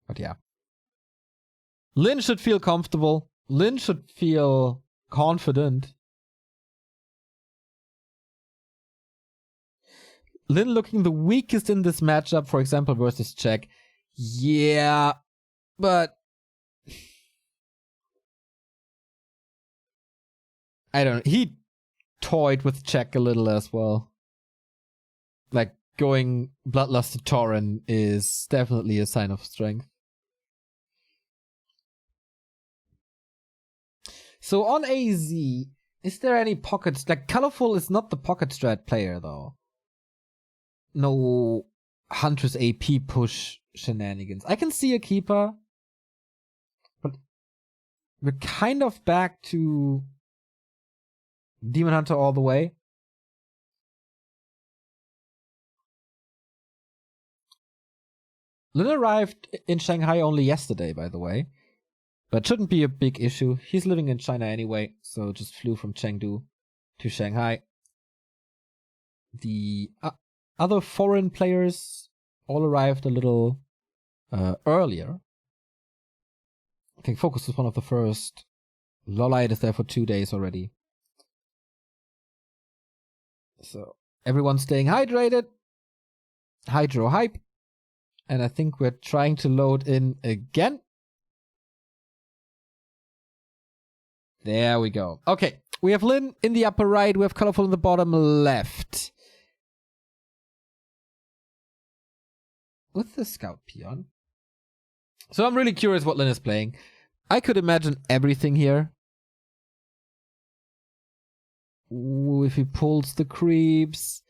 [SPEAKER 1] But yeah. Lin should feel comfortable. Lin should feel confident. Lin looking the weakest in this matchup, for example, versus Czech. Yeah, but I don't know. He toyed with Czech a little as well. Like, going Bloodlust to Tauren is definitely a sign of strength. So on AZ, is there any pockets? Like, Colorful is not the pocket strat player, though. No Huntress AP push shenanigans. I can see a keeper, but we're kind of back to Demon Hunter all the way. Lin arrived in Shanghai only yesterday, by the way. But shouldn't be a big issue. He's living in China anyway, so just flew from Chengdu to Shanghai. The other foreign players all arrived a little earlier. I think Focus was one of the first. LawLiet is there for 2 days already. So everyone's staying hydrated. Hydro hype. And I think we're trying to load in again. There we go. Okay, we have Lin in the upper right. We have Colorful in the bottom left. With the scout peon. So I'm really curious what Lin is playing. I could imagine everything here. Ooh, if he pulls the creeps.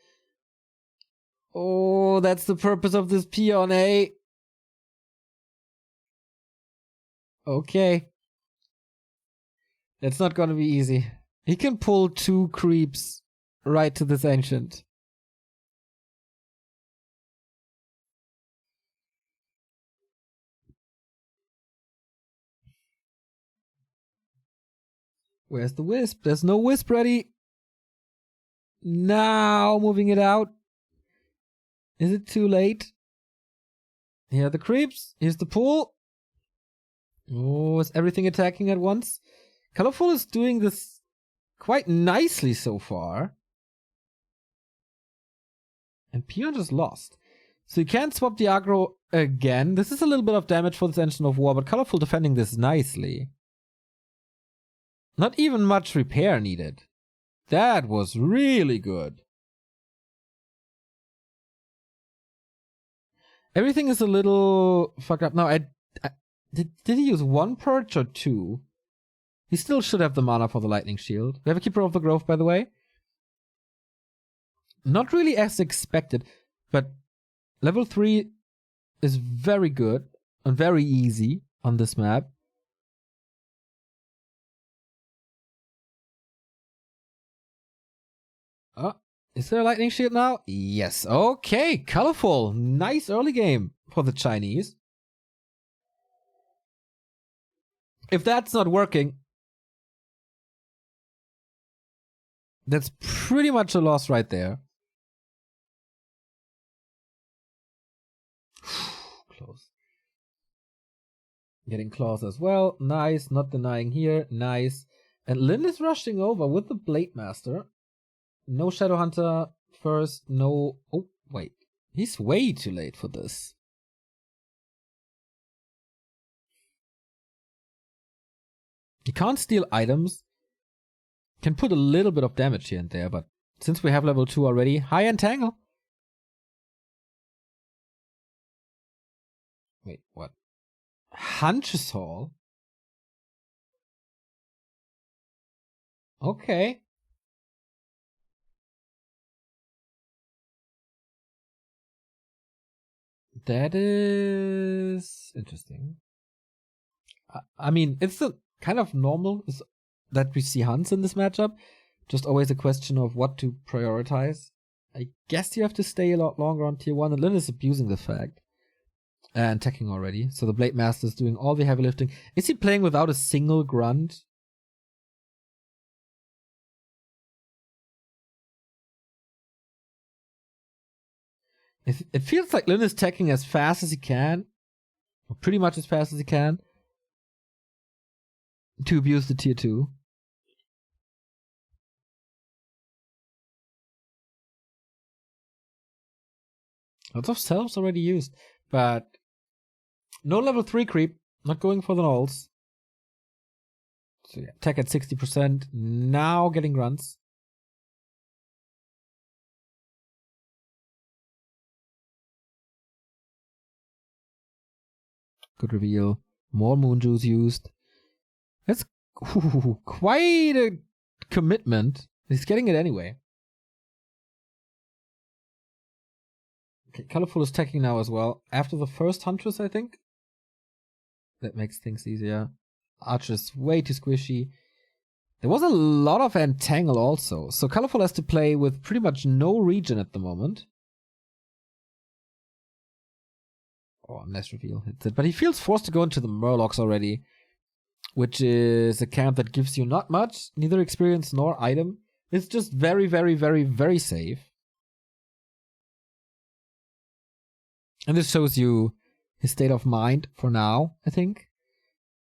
[SPEAKER 1] Oh, that's the purpose of this peon, eh? Okay. It's not gonna be easy. He can pull 2 creeps right to this ancient. Where's the wisp? There's no wisp ready. Now moving it out. Is it too late? Here are the creeps. Here's the pull. Oh, is everything attacking at once? Colorful is doing this quite nicely so far. And Peon just lost. So you can't swap the aggro again. This is a little bit of damage for this Engine of War, but Colorful defending this nicely. Not even much repair needed. That was really good. Everything is a little fucked up. Now, did he use 1 perch or 2? He still should have the mana for the Lightning Shield. We have a Keeper of the Grove, by the way. Not really as expected, but level 3 is very good and very easy on this map. Oh, is there a Lightning Shield now? Yes. Okay, Colorful. Nice early game for the Chinese. If that's not working, that's pretty much a loss right there. Close. Getting claws as well. Nice. Not denying here. Nice. And Lin is rushing over with the Blade Master. No Shadow Hunter first. No. Oh, wait. He's way too late for this. You can't steal items. Can put a little bit of damage here and there, but since we have level 2 already, high entangle. Wait, what? Huntress Hall? Okay. That is interesting. I mean, it's the kind of normal that we see hunts in this matchup. Just always a question of what to prioritize. I guess you have to stay a lot longer on tier 1, and Lin is abusing the fact. And attacking already. So the Blade Master is doing all the heavy lifting. Is he playing without a single grunt? It feels like Lin is attacking as fast as he can. Or pretty much as fast as he can. To abuse the tier 2. Lots of selves already used. But no level 3 creep. Not going for the nulls. So yeah, attack at 60%. Now getting grunts. Good reveal. More moon juice used. That's Ooh, quite a commitment. He's getting it anyway. Okay, Colorful is attacking now as well. After the first Huntress, I think. That makes things easier. Archer's way too squishy. There was a lot of Entangle also. So Colorful has to play with pretty much no regen at the moment. Oh, nice reveal. Hits it. But he feels forced to go into the Murlocs already. Which is a camp that gives you not much. Neither experience nor item. It's just very, very, very, very safe. And this shows you his state of mind for now, I think.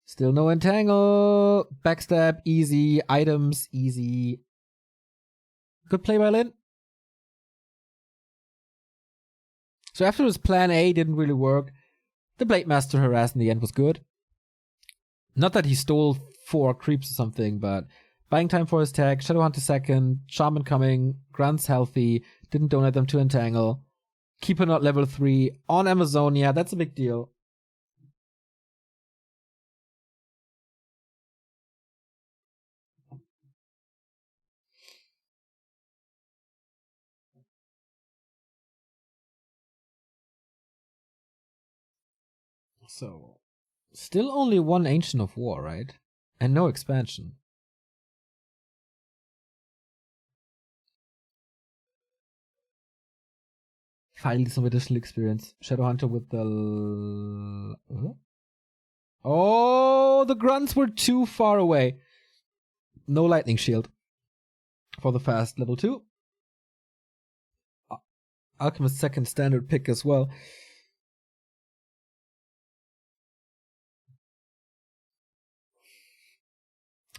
[SPEAKER 1] Still no Entangle. Backstab, easy. Items, easy. Good play by Lin. So after his plan A didn't really work, the Blade Master harass in the end was good. Not that he stole 4 creeps or something, but buying time for his tag, Shadowhunter second, Shaman coming, Grunts healthy, didn't donate them to Entangle. Keeper not level 3 on Amazonia, that's a big deal. So, still only 1 Ancient of War, right? And no expansion. Finally some additional experience. Shadowhunter with the... Oh, the Grunts were too far away. No Lightning Shield for the fast level 2. Alchemist second standard pick as well.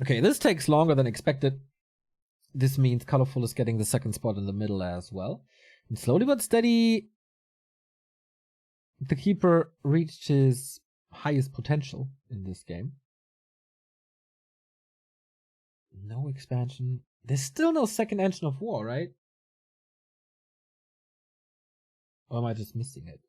[SPEAKER 1] Okay, this takes longer than expected. This means Colorful is getting the second spot in the middle as well. And slowly but steady, the Keeper reached his highest potential in this game. No expansion. There's still no second Engine of War, right? Or am I just missing it?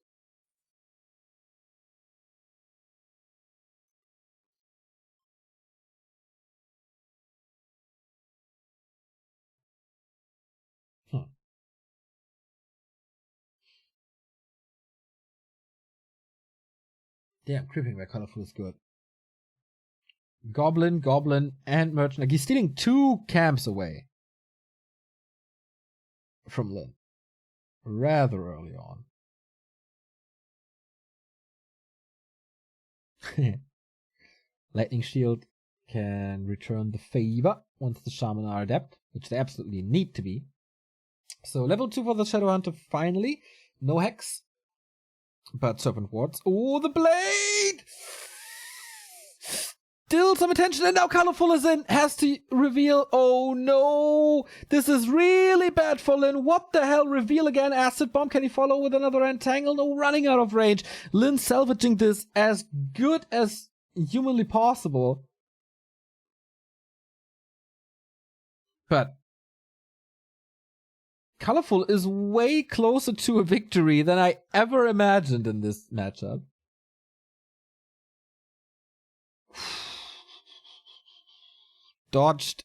[SPEAKER 1] Damn, creeping by Colorful is good. Goblin, and Merchant. Like, he's stealing 2 camps away from Lin. Rather early on. Lightning Shield can return the favor once the Shaman are adept, which they absolutely need to be. So level 2 for the Shadowhunter finally. No Hex, but Serpent Wards. Oh, the Blade! Still some attention, and now Colorful is in. Has to reveal. Oh no! This is really bad for Lin. What the hell? Reveal again. Acid Bomb. Can he follow with another Entangle? No, running out of range. Lin salvaging this as good as humanly possible. But Colorful is way closer to a victory than I ever imagined in this matchup. Dodged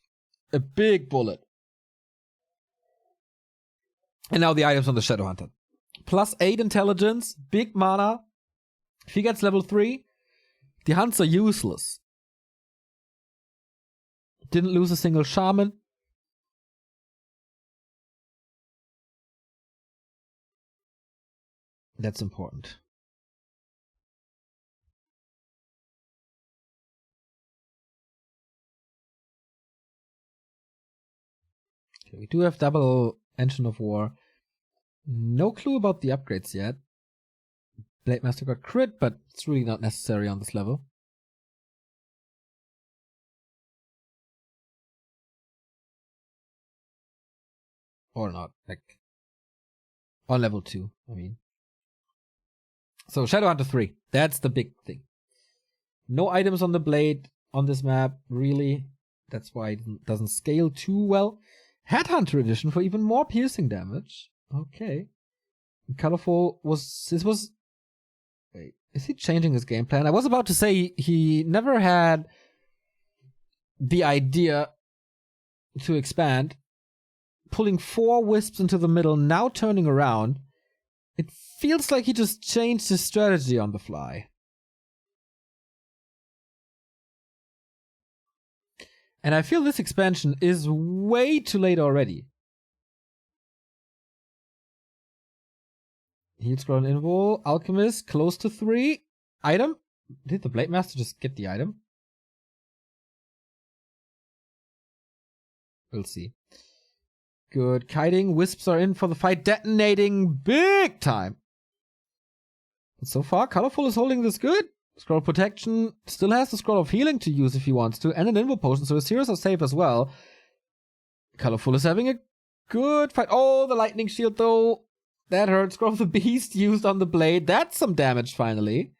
[SPEAKER 1] a big bullet. And now the items on the Shadowhunter. Plus 8 intelligence, big mana. If he gets level 3, the hunts are useless. Didn't lose a single Shaman. That's important. Okay, we do have double Engine of War. No clue about the upgrades yet. Blade Master got crit, but it's really not necessary on this level. Or not, like on level 2, I mean. So Shadowhunter 3, that's the big thing. No items on the blade on this map, really. That's why it doesn't scale too well. Headhunter edition for even more piercing damage. Okay. Colorful was... Wait, is he changing his game plan? I was about to say he never had the idea to expand. Pulling 4 wisps into the middle, now turning around. It feels like he just changed his strategy on the fly. And I feel this expansion is way too late already. Heal Scroll and Invul. Alchemist, close to 3. Item? Did the Blade Master just get the item? We'll see. Good. Kiting. Wisps are in for the fight. Detonating big time. But so far, Colorful is holding this good. Scroll Protection still has the Scroll of Healing to use if he wants to, and an Invul Potion, so his heroes are safe as well. Colorful is having a good fight. Oh, the Lightning Shield, though. That hurt. Scroll of the Beast used on the blade. That's some damage, finally.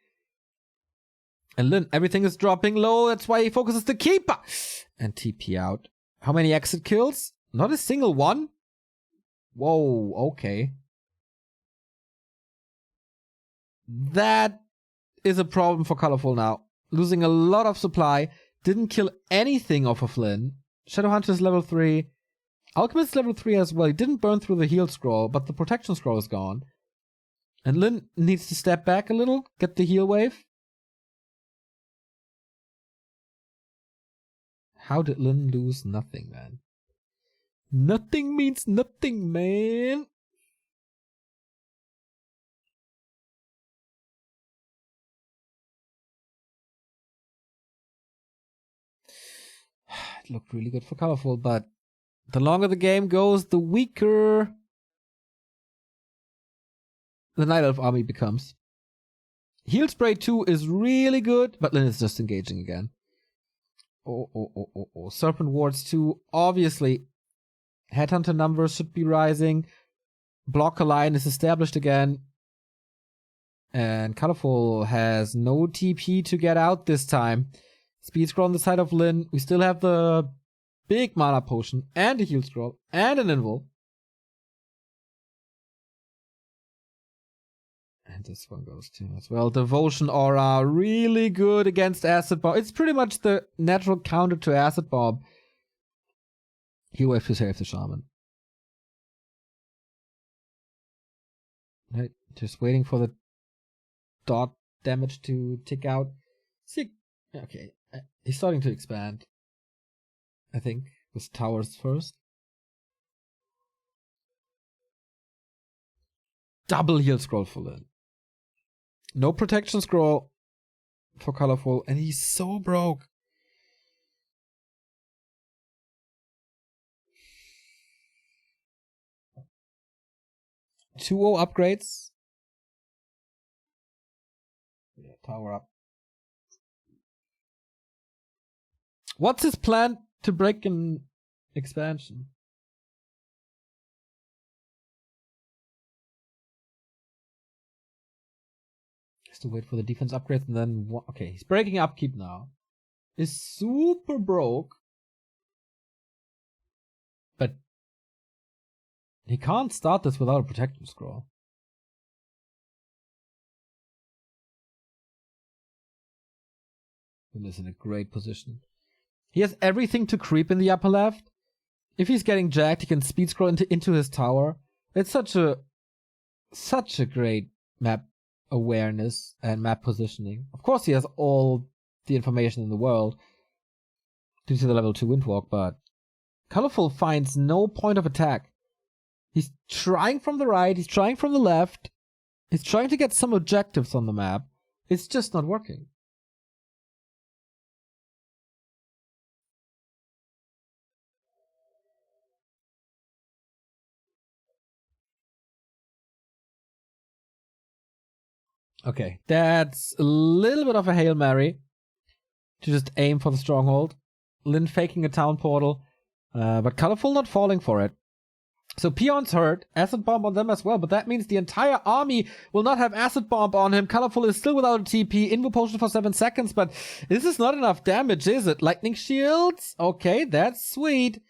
[SPEAKER 1] And Lin, everything is dropping low. That's why he focuses the Keeper. And TP out. How many exit kills? Not a single one? Whoa, okay. That is a problem for Colorful now. Losing a lot of supply. Didn't kill anything off of Lin. Shadowhunter is level 3. Alchemist is level 3 as well. He didn't burn through the heal scroll, but the protection scroll is gone. And Lin needs to step back a little, get the heal wave. How did Lin lose nothing, man? Nothing means nothing, man. It looked really good for Colorful, but the longer the game goes, the weaker the Night Elf army becomes. Heal Spray 2 is really good, but Lin is just engaging again. Oh. Serpent Wards 2, obviously. Headhunter numbers should be rising. Blocker line is established again. And Colorful has no TP to get out this time. Speed Scroll on the side of Lin. We still have the big mana potion and a heal scroll and an invul. And this one goes too as well. Devotion Aura, really good against Acid Bomb. It's pretty much the natural counter to Acid Bomb. Heal wave to save the Shaman. Right, just waiting for the dot damage to tick out. See, okay, he's starting to expand. I think with towers first. Double heal scroll for Lin. No protection scroll for Colorful, and he's so broke. Two upgrades. Yeah, tower up. What's his plan to break an expansion? Has to wait for the defense upgrade and then okay, he's breaking upkeep now. Is super broke. But he can't start this without a protection scroll. He is in a great position. He has everything to creep in the upper left. If he's getting jacked, he can speed scroll into his tower. It's such a great map awareness and map positioning. Of course, he has all the information in the world due to the level 2 Windwalk, but Colorful finds no point of attack. He's trying from the right, he's trying from the left, he's trying to get some objectives on the map. It's just not working. Okay, that's a little bit of a Hail Mary to just aim for the stronghold. Lin faking a town portal, but Colorful not falling for it. So Peon's hurt, Acid Bomb on them as well, but that means the entire army will not have Acid Bomb on him. Colorful is still without a TP, Invul Potion for 7 seconds, but this is not enough damage, is it? Lightning Shields? Okay, that's sweet.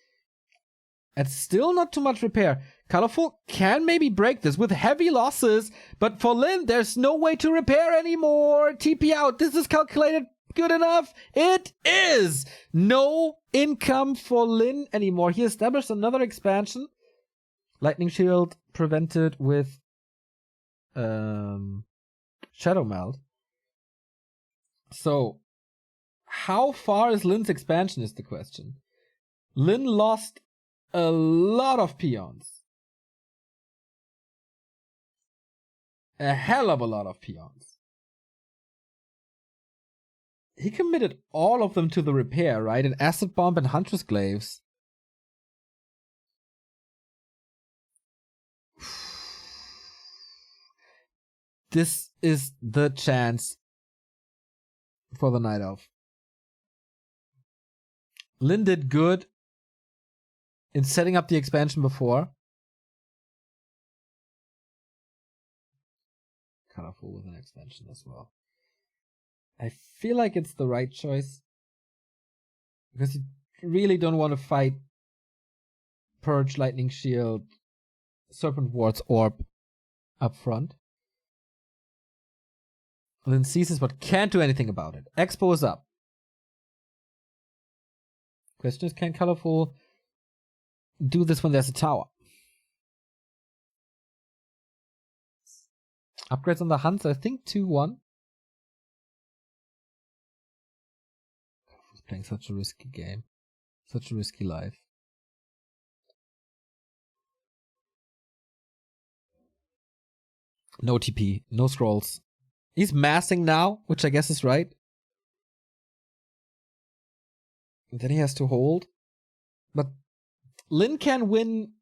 [SPEAKER 1] And still not too much repair. Colorful can maybe break this with heavy losses, but for Lin, there's no way to repair anymore. TP out. This is calculated good enough? It is! No income for Lin anymore. He established another expansion. Lightning Shield prevented with Shadow Meld. So, how far is Lin's expansion is the question. Lin lost a lot of peons. A hell of a lot of peons. He committed all of them to the repair, right? An Acid Bomb and Huntress Glaives. This is the chance for the Night Elf. Lin did good in setting up the expansion before. Colorful with an expansion as well. I feel like it's the right choice. Because you really don't want to fight Purge, Lightning Shield, Serpent Ward's Orb up front. Lin seizes but can't do anything about it. Expo is up. Question is, can Colorful do this when there's a tower? Upgrades on the Hunts, I think 2-1. Colorful's playing such a risky game. Such a risky life. No TP, no scrolls. He's massing now, which I guess is right. And then he has to hold. But Lin can win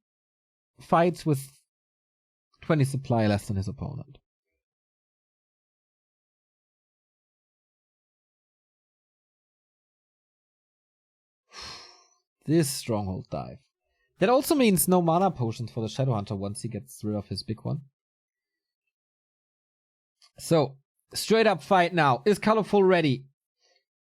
[SPEAKER 1] fights with 20 supply less than his opponent. This Stronghold dive. That also means no mana potions for the Shadowhunter once he gets rid of his big one. So, straight up fight now. Is Colorful ready?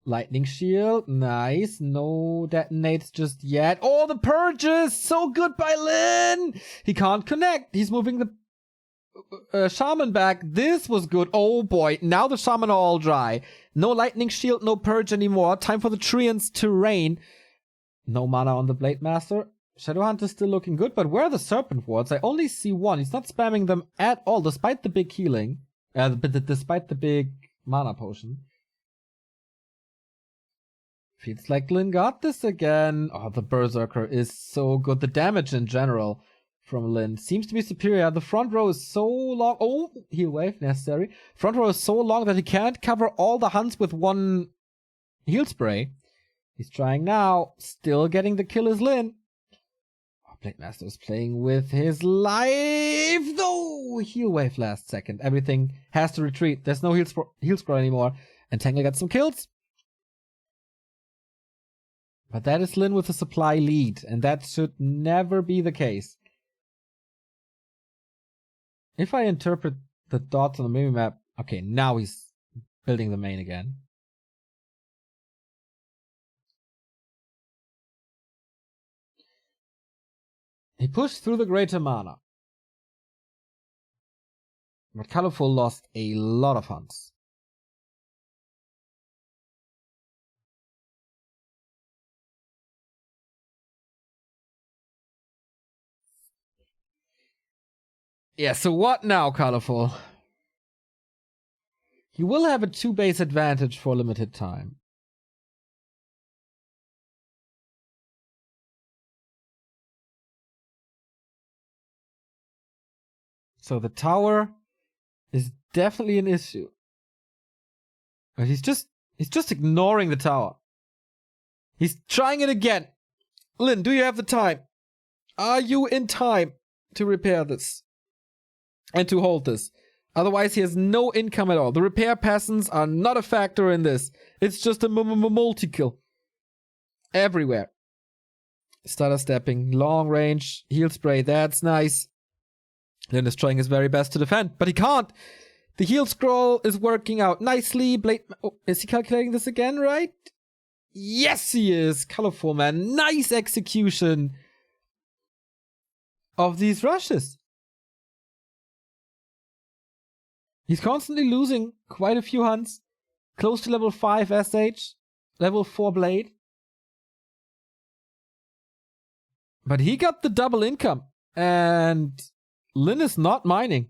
[SPEAKER 1] Lightning Shield. Nice. No detonates just yet. Oh, the purges! So good by Lin! He can't connect. He's moving the Shaman back. This was good. Oh boy. Now the Shaman are all dry. No Lightning Shield, no purge anymore. Time for the Treants to rain. No mana on the Blade Master. Shadowhunter is still looking good, but where are the Serpent Wards? I only see one. He's not spamming them at all, despite the big healing. Despite the big mana potion. Feels like Lin got this again. Oh, the Berserker is so good. The damage in general from Lin seems to be superior. The front row is so long. Oh, heal wave necessary. Front row is so long that he can't cover all the hunts with one heal spray. He's trying now. Still getting the kill is Lin. Blade Master is playing with his life, though. Heal wave last second. Everything has to retreat. There's no heal scroll anymore. And Tangle gets some kills. But that is Lin with a supply lead. And that should never be the case. If I interpret the dots on the mini-map... Okay, now he's building the main again. He pushed through the greater mana. But Colorful lost a lot of hunts. Yeah, so what now, Colorful? He will have a 2-base advantage for a limited time. So the tower is definitely an issue. But he's just ignoring the tower. He's trying it again. Lin, do you have the time? Are you in time to repair this? And to hold this? Otherwise, he has no income at all. The repair peasants are not a factor in this. It's just a multi-kill. Everywhere. Stutter stepping, long range, heal spray, that's nice. Lin is trying his very best to defend, but he can't. The heal scroll is working out nicely. Oh, is he calculating this again, right? Yes, he is. Colorful, man. Nice execution of these rushes. He's constantly losing quite a few hunts. Close to level 5 SH. Level 4 Blade. But he got the double income. And Lin is not mining.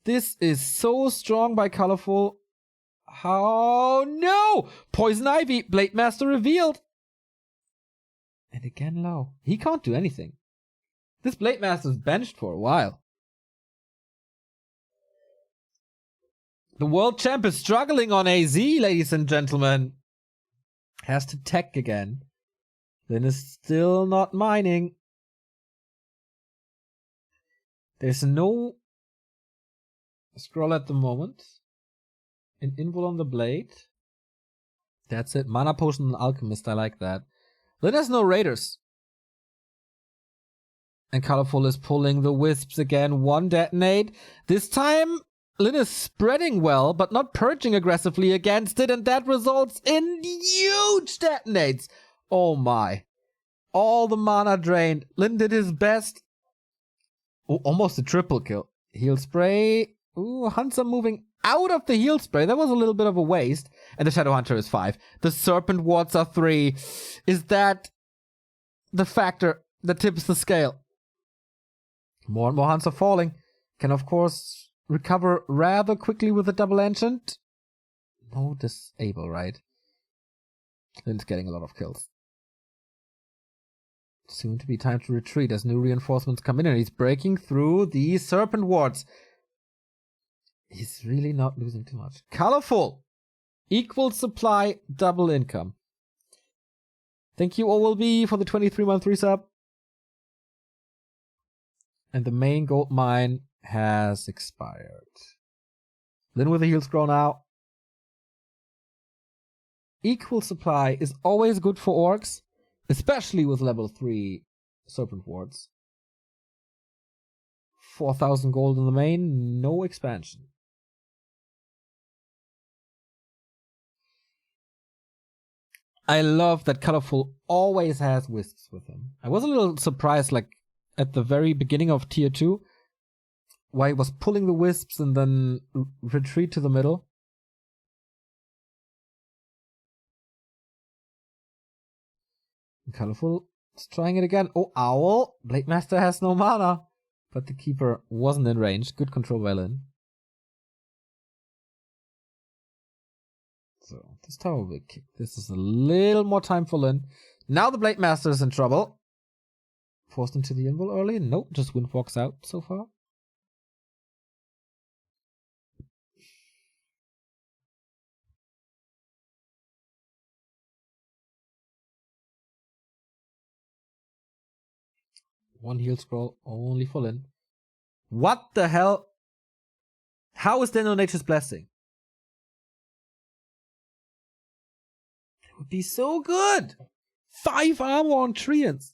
[SPEAKER 1] This is so strong by Colorful. How? No! Poison Ivy. Blade Master revealed. And again low. He can't do anything. This Blade Master's benched for a while. The world champ is struggling on AZ, ladies and gentlemen. Has to tech again. Lin is still not mining. There's no scroll at the moment. An invul on the blade. That's it. Mana Potion and Alchemist, I like that. Lin has no Raiders. And Colorful is pulling the Wisps again. One detonate. This time, Lin is spreading well, but not purging aggressively against it, and that results in huge detonates. Oh my. All the mana drained. Lin did his best. Oh, almost a triple kill. Heal spray. Ooh, Hansa moving out of the heal spray. That was a little bit of a waste. And the Shadow Hunter is 5. The Serpent Wards are 3. Is that the factor that tips the scale? More and more Hansa falling. Can, of course, recover rather quickly with a double enchant. No disable, right? Lin's getting a lot of kills. Soon to be time to retreat as new reinforcements come in, and he's breaking through the Serpent Wards. He's really not losing too much. Colorful. Equal supply, double income. Thank you, OLB, for the 23-month resub. And the main gold mine has expired. Lin with the heal scroll now. Equal supply is always good for orcs, especially with level 3 Serpent Wards. 4,000 gold in the main, no expansion. I love that Colorful always has Wisps with him. I was a little surprised, like, at the very beginning of Tier 2, why he was pulling the Wisps and then retreat to the middle. And Colorful is trying it again. Oh, Owl! Blade Master has no mana. But the Keeper wasn't in range. Good control by Lin. So, this tower will be kicked. This is a little more time for Lin. Now the Blade Master is in trouble. Forced into the invul early? Nope, just Windwalks out so far. One heal scroll only for Lin. What the hell? How is there no Nature's Blessing? It would be so good! 5 armor on Treants.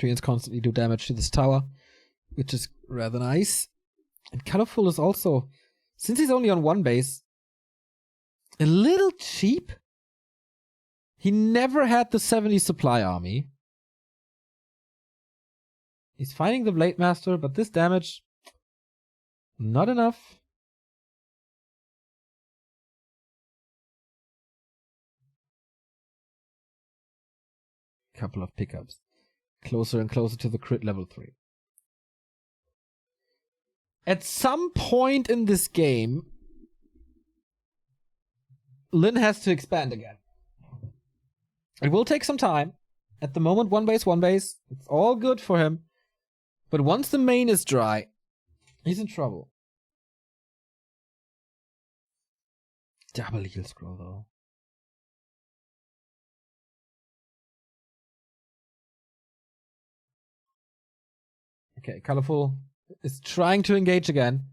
[SPEAKER 1] Treants constantly do damage to this tower, which is rather nice. And Colorful is also, since he's only on one base, a little cheap. He never had the 70 supply army. He's fighting the Blade Master, but this damage, not enough. Couple of pickups. Closer and closer to the crit level 3. At some point in this game, Lin has to expand again. It will take some time. At the moment, one base. It's all good for him. But once the main is dry, he's in trouble. Double heal scroll, though. Okay, Colorful is trying to engage again.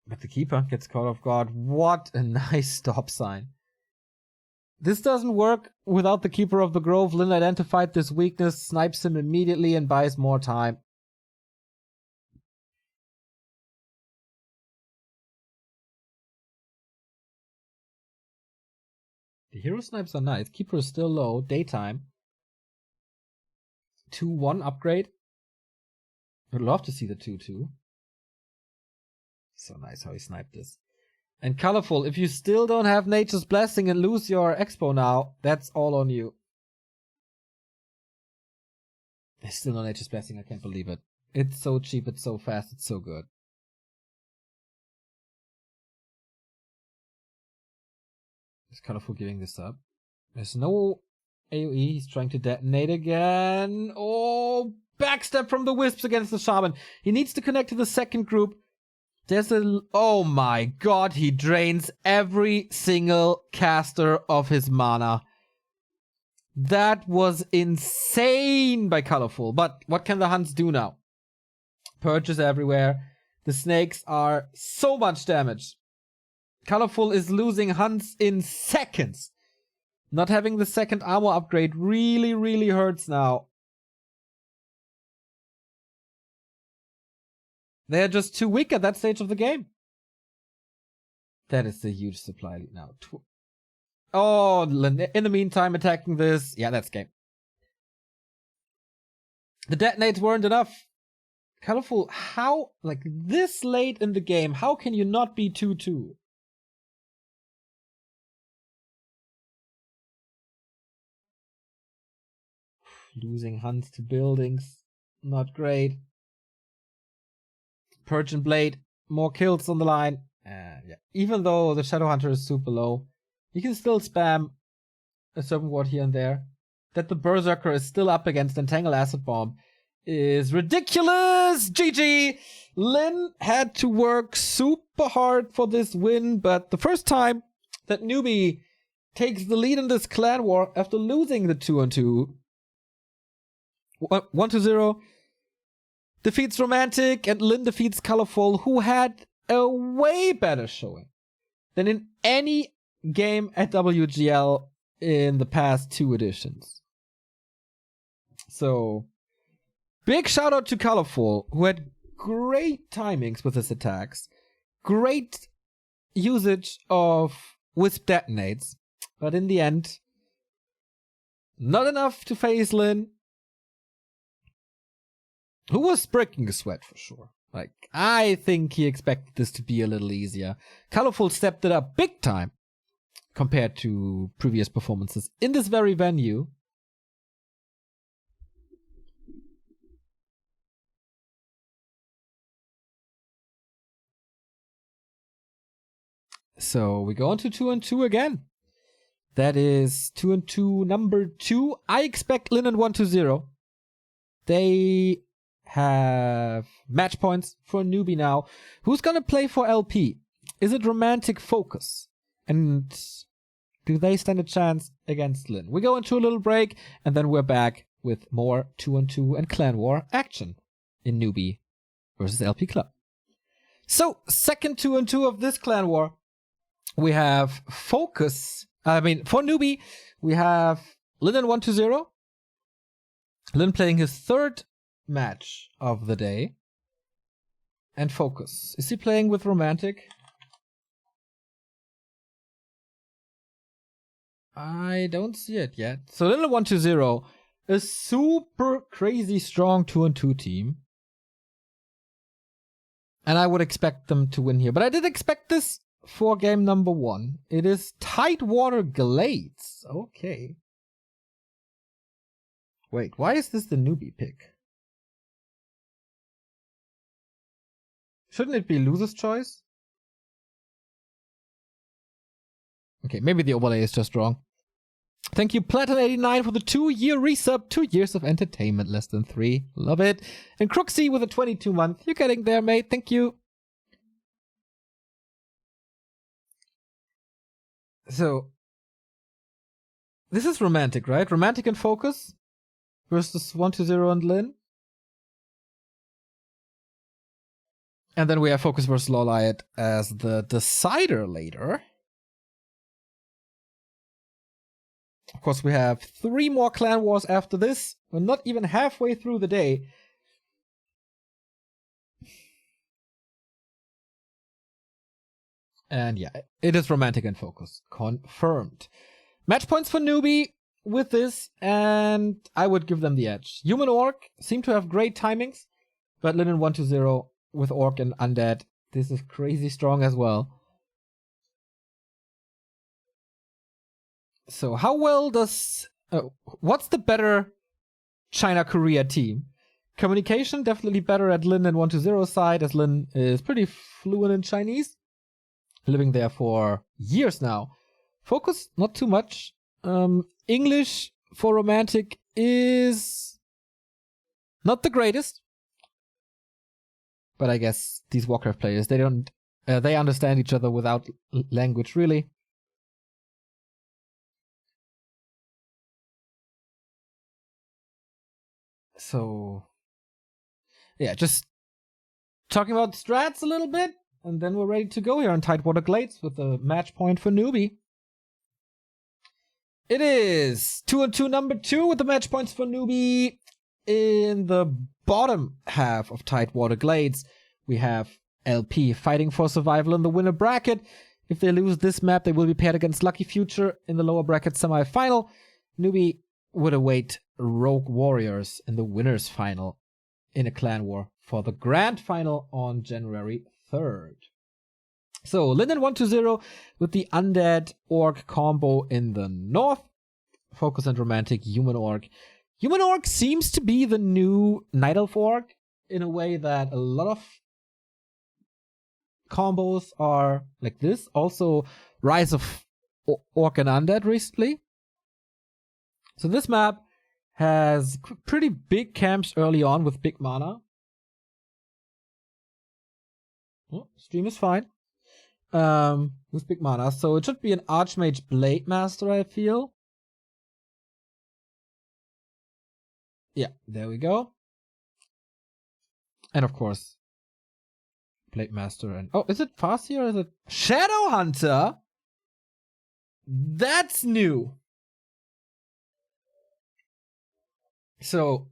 [SPEAKER 1] But the Keeper gets caught off guard. What a nice stop sign. This doesn't work without the Keeper of the Grove. Lin identified this weakness, snipes him immediately, and buys more time. The hero snipes are nice. Keeper is still low. Daytime. 2-1 upgrade. I'd love to see the 2-2. So nice how he sniped this. And colorful, if you still don't have Nature's Blessing and lose your Expo now, that's all on you. There's still no Nature's Blessing, I can't believe it. It's so cheap, it's so fast, it's so good. Is colorful giving this up? There's no AoE, he's trying to detonate again. Oh, backstep from the Wisps against the Shaman. He needs to connect to the second group. There's a... Oh my god, he drains every single caster of his mana. That was insane by Colorful. But what can the Hunts do now? Purges everywhere. The snakes are so much damage. Colorful is losing Hunts in seconds. Not having the second armor upgrade really, really hurts now. They're just too weak at that stage of the game. That is a huge supply lead now. Oh, in the meantime, attacking this. Yeah, that's game. The detonates weren't enough. Colorful, how, like this late in the game, how can you not be 2-2? Losing Hunts to buildings. Not great. Purge and Blade, more kills on the line. Yeah. Even though the Shadowhunter is super low, you can still spam a certain ward here and there. That the Berserker is still up against Entangle Acid Bomb is ridiculous! GG! Lin had to work super hard for this win, but the first time that Newbee takes the lead in this clan war after losing the 2-2. 1-0. Defeats Romantic, and Lin defeats Colorful, who had a way better showing than in any game at WGL in the past 2 editions. So, big shout out to Colorful, who had great timings with his attacks, great usage of Wisp detonates, but in the end, not enough to face Lin, who was breaking a sweat for sure. Like, I think he expected this to be a little easier. Colorful stepped it up big time compared to previous performances in this very venue. So we go on to 2-2 again. That is 2-2 number 2. I expect Lin and 1-0. They have match points for Newbee now. Who's gonna play for LP? Is it Romantic Focus? And do they stand a chance against Lin? We go into a little break, and then we're back with more 2-2 and Clan War action in Newbee versus LP Club. So, second 2-2 of this Clan War. We have Focus. For Newbee, we have Lin and 1-0. Lin playing his third match of the day. And Focus. Is he playing with Romantic? I don't see it yet. So Lin 1-0. A super crazy strong 2-2 team. And I would expect them to win here. But I did expect this for game number 1. It is Tidewater Glades. Okay. Wait, why is this the Newbee pick? Shouldn't it be loser's choice? Okay, maybe the overlay is just wrong. Thank you, Platin89, for the 2-year resub. 2 years of entertainment, less than 3. Love it. And Crooksy with a 22-month. You're getting there, mate. Thank you. So, this is Romantic, right? Romantic and Focus versus 1-0 and Lin. And then we have Focus versus LawLiet as the decider later. Of course, we have 3 more clan wars after this. We're not even halfway through the day. And yeah, it is Romantic and Focus. Confirmed. Match points for Newbee with this, and I would give them the edge. Human Orc seem to have great timings, but Linen 1-0 with Orc and Undead, this is crazy strong as well. So how well does... what's the better China-Korea team? Communication, definitely better at Lin and 1-0 side, as Lin is pretty fluent in Chinese. Living there for years now. Focus, not too much. English for romantic is not the greatest. But I guess these Warcraft players, they don't... they understand each other without language, really. So... yeah, just talking about strats a little bit, and then we're ready to go here on Tidewater Glades with the match point for Newbee. It is 2-2 number 2 with the match points for Newbee. In the bottom half of Tidewater Glades, we have LP fighting for survival in the winner bracket. If they lose this map, they will be paired against Lucky Future in the lower bracket semifinal. Newbee would await Rogue Warriors in the winners final in a clan war for the grand final on January 3rd. So, Linden 1-0 with the Undead Orc combo in the north. Focus and romantic Human Orc. Human Orc seems to be the new Night Elf Orc in a way that a lot of combos are like this. Also, Rise of Orc and Undead recently. So this map has pretty big camps early on with big mana. Oh, stream is fine. With big mana. So it should be an Archmage Blade Master, I feel. Yeah, there we go. And of course, Blade Master and... oh, is it Farsi or is it Shadow Hunter? That's new. So,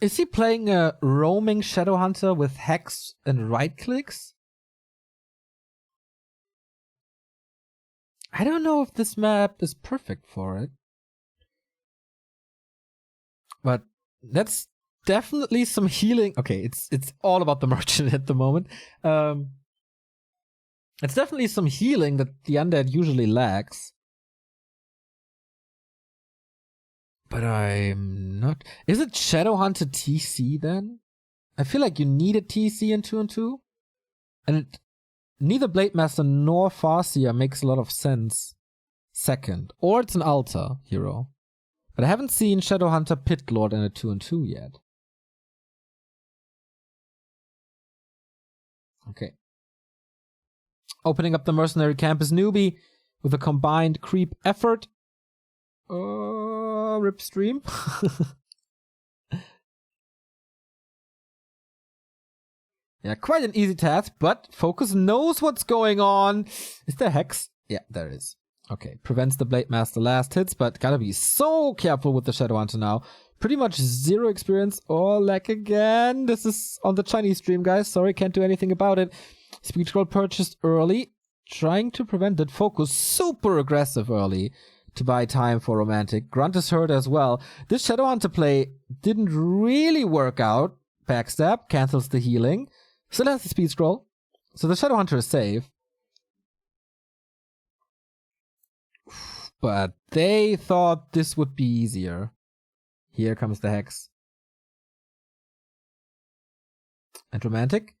[SPEAKER 1] is he playing a roaming Shadow Hunter with Hex and right clicks? I don't know if this map is perfect for it. But that's definitely some healing. Okay, it's all about the merchant at the moment. It's definitely some healing that the undead usually lacks. But I'm not... is it Shadowhunter TC then? I feel like you need a TC in 2-2. And neither Blade Master nor Farseer makes a lot of sense second. Or it's an Altar hero. But I haven't seen Shadowhunter Pitlord in a 2-2 yet. Okay. Opening up the mercenary camp is Newbee with a combined creep effort. Rip stream. Yeah, quite an easy task, but Focus knows what's going on. Is there Hex? Yeah, there is. Okay, prevents the Blade Master last hits, but gotta be so careful with the Shadowhunter now. Pretty much zero experience. Oh, lag again. This is on the Chinese stream, guys. Sorry, can't do anything about it. Speed Scroll purchased early. Trying to prevent it. Focus super aggressive early to buy time for romantic. Grunt is hurt as well. This Shadowhunter play didn't really work out. Backstab cancels the healing. Still has the Speed Scroll. So the Shadowhunter is safe. But they thought this would be easier. Here comes the Hex. And romantic.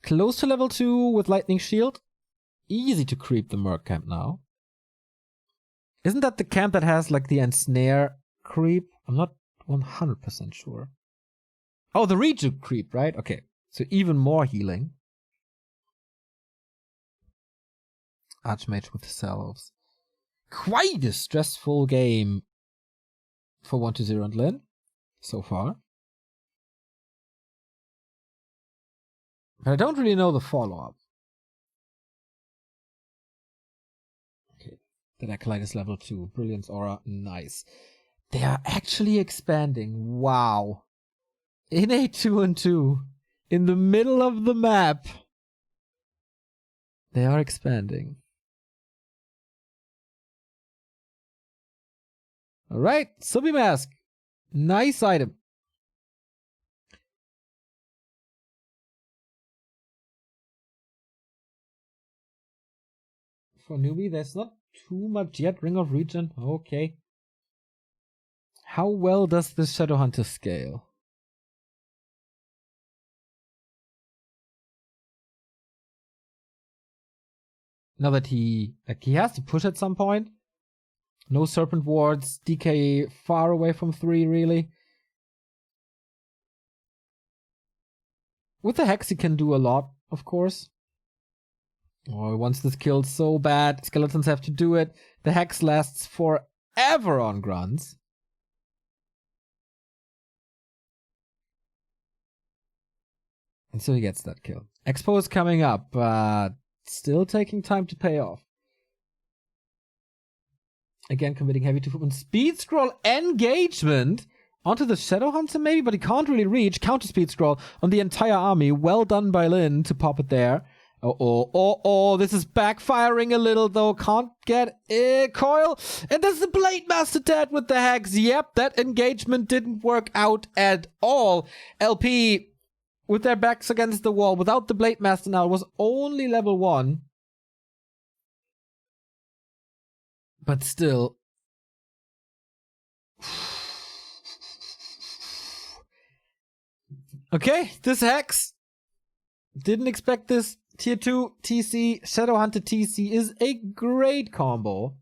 [SPEAKER 1] Close to level 2 with Lightning Shield. Easy to creep the Merc camp now. Isn't that the camp that has like the Ensnare creep? I'm not 100% sure. Oh, the Rejuke creep, right? Okay. So even more healing. Archmage with Selves. Quite a stressful game for 1-0 and Lin so far. But I don't really know the follow-up. Okay. The Acolyte is level 2. Brilliance Aura. Nice. They are actually expanding. Wow. In a 2-2. In the middle of the map. They are expanding. Alright, Subi Mask. Nice item. For Newbee, there's not too much yet. Ring of Regen, okay. How well does this Shadowhunter scale? Now that he has to push at some point. No Serpent Wards, DK far away from 3 really. With the Hex he can do a lot, of course. Oh, he wants this killed so bad. Skeletons have to do it. The Hex lasts forever on grunts. And so he gets that kill. Expo is coming up, but still taking time to pay off. Again, committing heavy to footman. Speed scroll engagement onto the Shadowhunter maybe, but he can't really reach. Counter speed scroll on the entire army. Well done by Lin to pop it there. Oh, this is backfiring a little though. Can't get it. Coil. And there's the Blade Master dead with the Hex. Yep, that engagement didn't work out at all. LP with their backs against the wall without the Blade Master now. It was only level 1. But still. Okay, this Hex. Didn't expect this. Tier 2 TC, Shadowhunter TC is a great combo.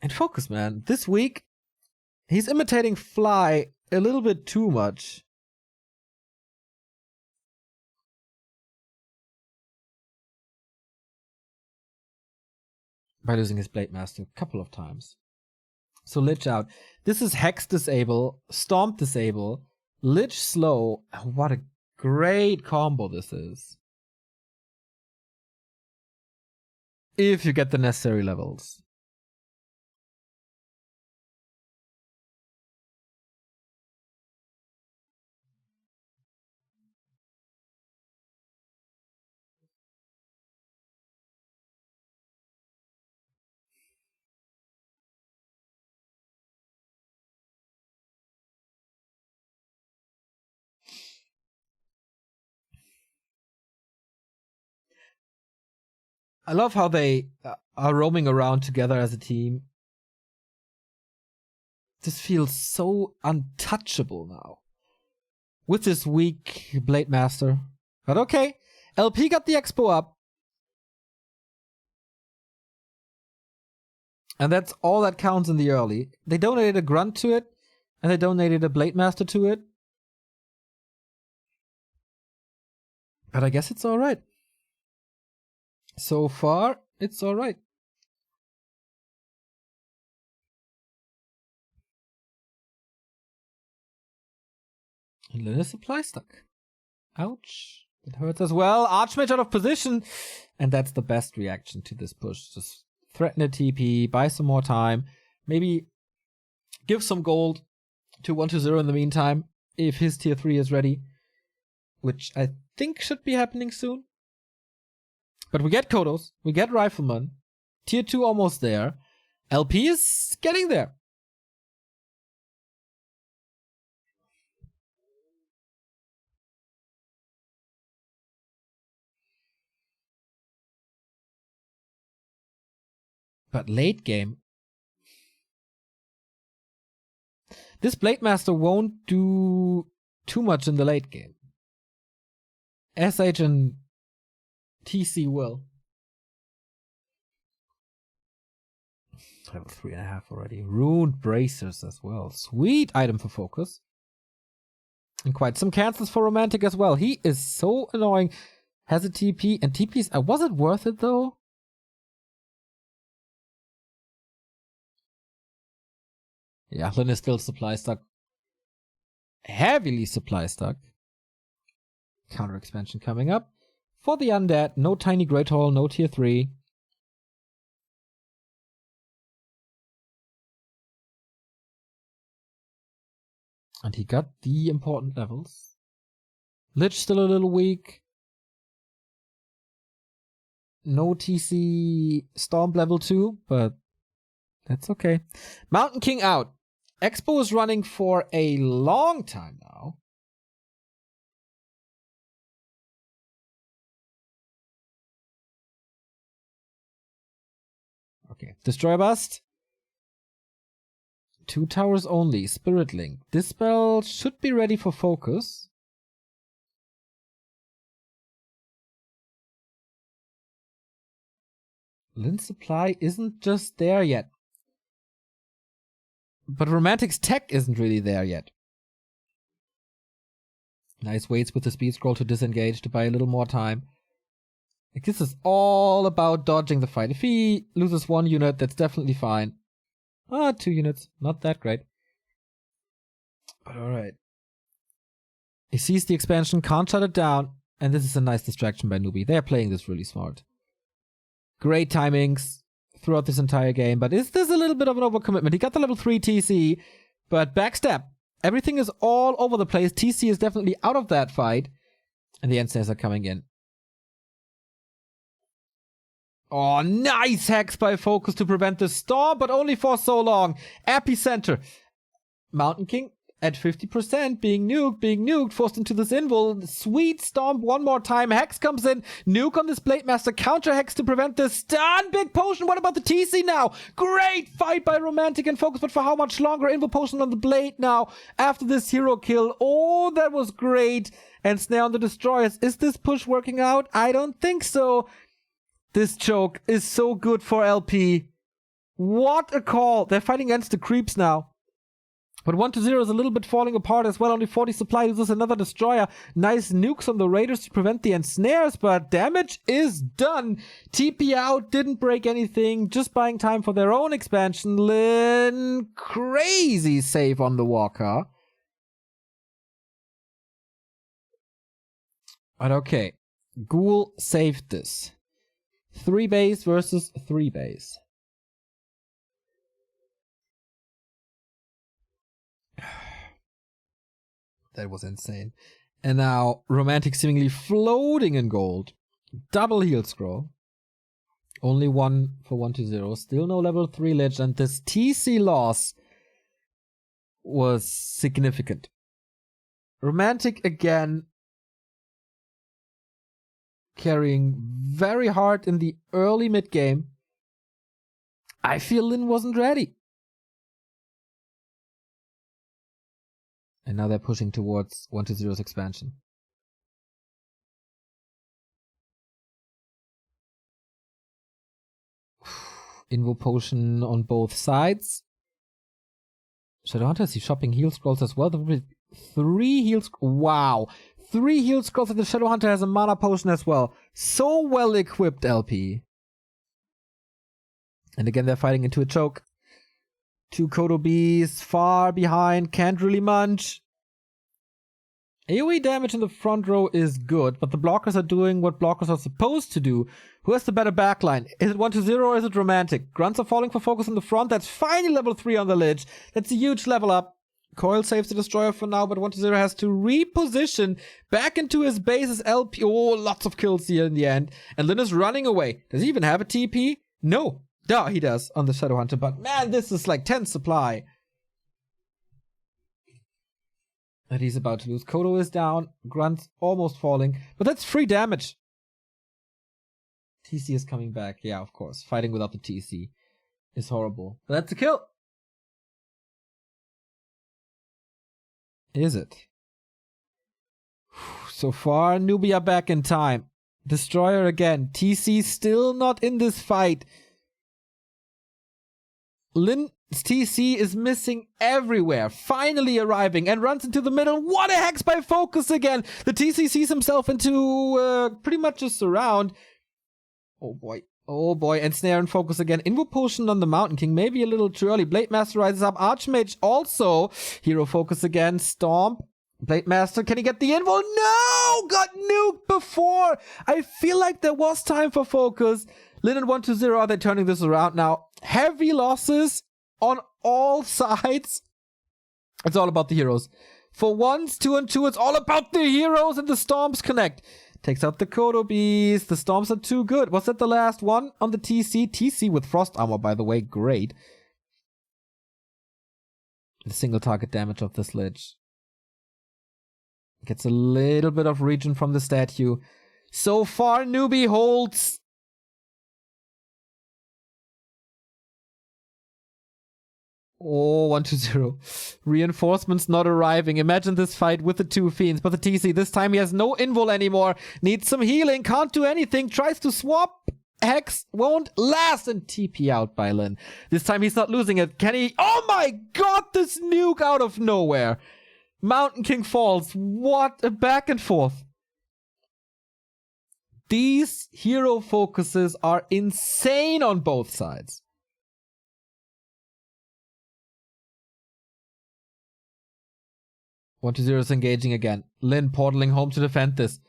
[SPEAKER 1] And focus, man. This week, he's imitating Fly a little bit too much. By losing his Blade Master a couple of times. So Lich out. This is Hex disable, Stomp disable, Lich slow. What a great combo this is. If you get the necessary levels. I love how they are roaming around together as a team. This feels so untouchable now. With this weak Blade Master. But okay, LP got the Expo up. And that's all that counts in the early. They donated a Grunt to it, and they donated a Blade Master to it. But I guess it's alright. So far, it's alright. And Lin is supply stuck. Ouch. It hurts as well. Archmage out of position. And that's the best reaction to this push. Just threaten a TP, buy some more time. Maybe give some gold to 120 in the meantime, if his tier 3 is ready. Which I think should be happening soon. But we get Kodos, we get Rifleman, tier 2 almost there. LP is getting there. But late game. This Blade Master won't do too much in the late game. SH and TC will. Level 3.5 already. Ruined Bracers as well. Sweet item for focus. And quite some cancels for Romantic as well. He is so annoying. Has a TP and TPs. Was it worth it though? Yeah, Lin is still supply stuck. Heavily supply stuck. Counter expansion coming up. For the Undead, no Tiny Great Hall, no tier 3. And he got the important levels. Lich still a little weak. No TC Stomp level 2, but That's okay. Mountain King out. Expo is running for a long time now. Okay. Destroyer Bust. 2 towers only. Spirit Link. Dispel should be ready for focus. Lin Supply isn't just there yet. But Romantic's tech isn't really there yet. Nice waits with the speed scroll to disengage to buy a little more time. Like, this is all about dodging the fight. If he loses 1 unit, that's definitely fine. 2 units. Not that great. But alright. He sees the expansion, can't shut it down. And this is a nice distraction by Newbee. They're playing this really smart. Great timings throughout this entire game. But is this a little bit of an overcommitment? He got the level 3 TC, but backstab. Everything is all over the place. TC is definitely out of that fight. And the end snares are coming in. Oh, nice hex by Focus to prevent the storm, but only for so long. Epicenter. Mountain King at 50%, being nuked, forced into this invul. Sweet Stomp one more time. Hex comes in. Nuke on this Blade Master. Counter Hex to prevent the stun. Big Potion. What about the TC now? Great fight by Romantic and Focus, but for how much longer? Invul Potion on the Blade now after this hero kill. Oh, that was great. And Snare on the Destroyers. Is this push working out? I don't think so. This choke is so good for LP. What a call. They're fighting against the creeps now. But 1-0 is a little bit falling apart as well. Only 40 supply. This is another destroyer. Nice nukes on the Raiders to prevent the ensnares, but damage is done. TP out, didn't break anything. Just buying time for their own expansion. Lin, crazy save on the Walker. But okay. Ghoul saved this. 3 base versus 3 base. That was insane. And now Romantic seemingly floating in gold. Double heal scroll. Only 1 for 1-0. Still no level 3 lich, and this TC loss was significant. Romantic again carrying very hard in the early mid game. I feel Lin wasn't ready. And now they're pushing towards 1-0's expansion. Invo Potion on both sides. Shadowhunter, is he shopping heal scrolls as well? 3 heal scrolls. Wow. 3 heal scrolls, and the Shadowhunter has a mana potion as well. So well equipped, LP. And again, they're fighting into a choke. 2 Kodo Bees far behind, can't really munch. AoE damage in the front row is good, but the blockers are doing what blockers are supposed to do. Who has the better backline? Is it 1-0 or is it Romantic? Grunts are falling for focus in the front. That's finally level 3 on the Lich. That's a huge level up. Coil saves the Destroyer for now, but 1-0 has to reposition back into his base as LP. Oh, lots of kills here in the end. And Lin is running away. Does he even have a TP? No. Duh, he does on the Shadowhunter, but man, this is like 10 supply. And he's about to lose. Kodo is down. Grunt's almost falling, but that's free damage. TC is coming back. Yeah, of course. Fighting without the TC is horrible. But that's a kill. Is it? So far, Newbee are back in time. Destroyer again. TC still not in this fight. Lin's TC is missing everywhere, finally arriving, and runs into the middle. What a hex by Focus again! The TC sees himself into pretty much a surround. Oh boy, and Snare and Focus again. Invo Potion on the Mountain King, maybe a little too early. Blade Master rises up, Archmage also. Hero Focus again, Stomp. Blade Master, can he get the Invo? No! Got nuked before! I feel like there was time for Focus. Lin and 1-0, are they turning this around now? Heavy losses on all sides. It's all about the heroes. For once, 2-2, it's all about the heroes, and the Storms connect. Takes out the Kodo Bees. The Storms are too good. Was that the last one on the TC? TC with Frost Armor, by the way. Great. The single target damage of this Lich. Gets a little bit of regen from the statue. So far, Newbee holds. Oh, 1-2-0. Reinforcements not arriving. Imagine this fight with the two fiends. But the TC, this time he has no invul anymore. Needs some healing. Can't do anything. Tries to swap. Hex won't last, and TP out by Lin. This time he's not losing it. Can he? Oh my god, this nuke out of nowhere. Mountain King falls. What a back and forth. These hero focuses are insane on both sides. One to zero is engaging again. Lin portaling home to defend this.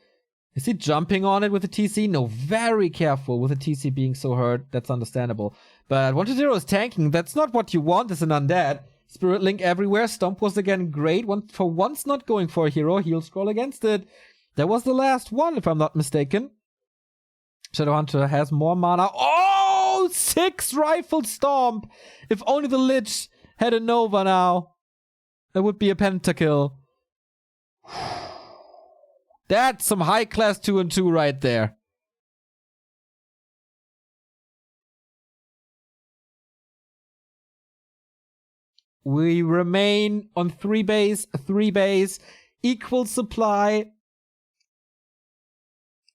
[SPEAKER 1] Is he jumping on it with the TC? No, very careful with the TC being so hurt. That's understandable. But 1-0 is tanking. That's not what you want as an undead. Spirit Link everywhere. Stomp was again great. For once not going for a hero. Heal scroll against it. That was the last one, if I'm not mistaken. Shadowhunter has more mana. Oh! 6 rifle stomp! If only the Lich had a Nova now. That would be a pentakill. That's some high class 2-2 right there. We remain on 3 base, equal supply,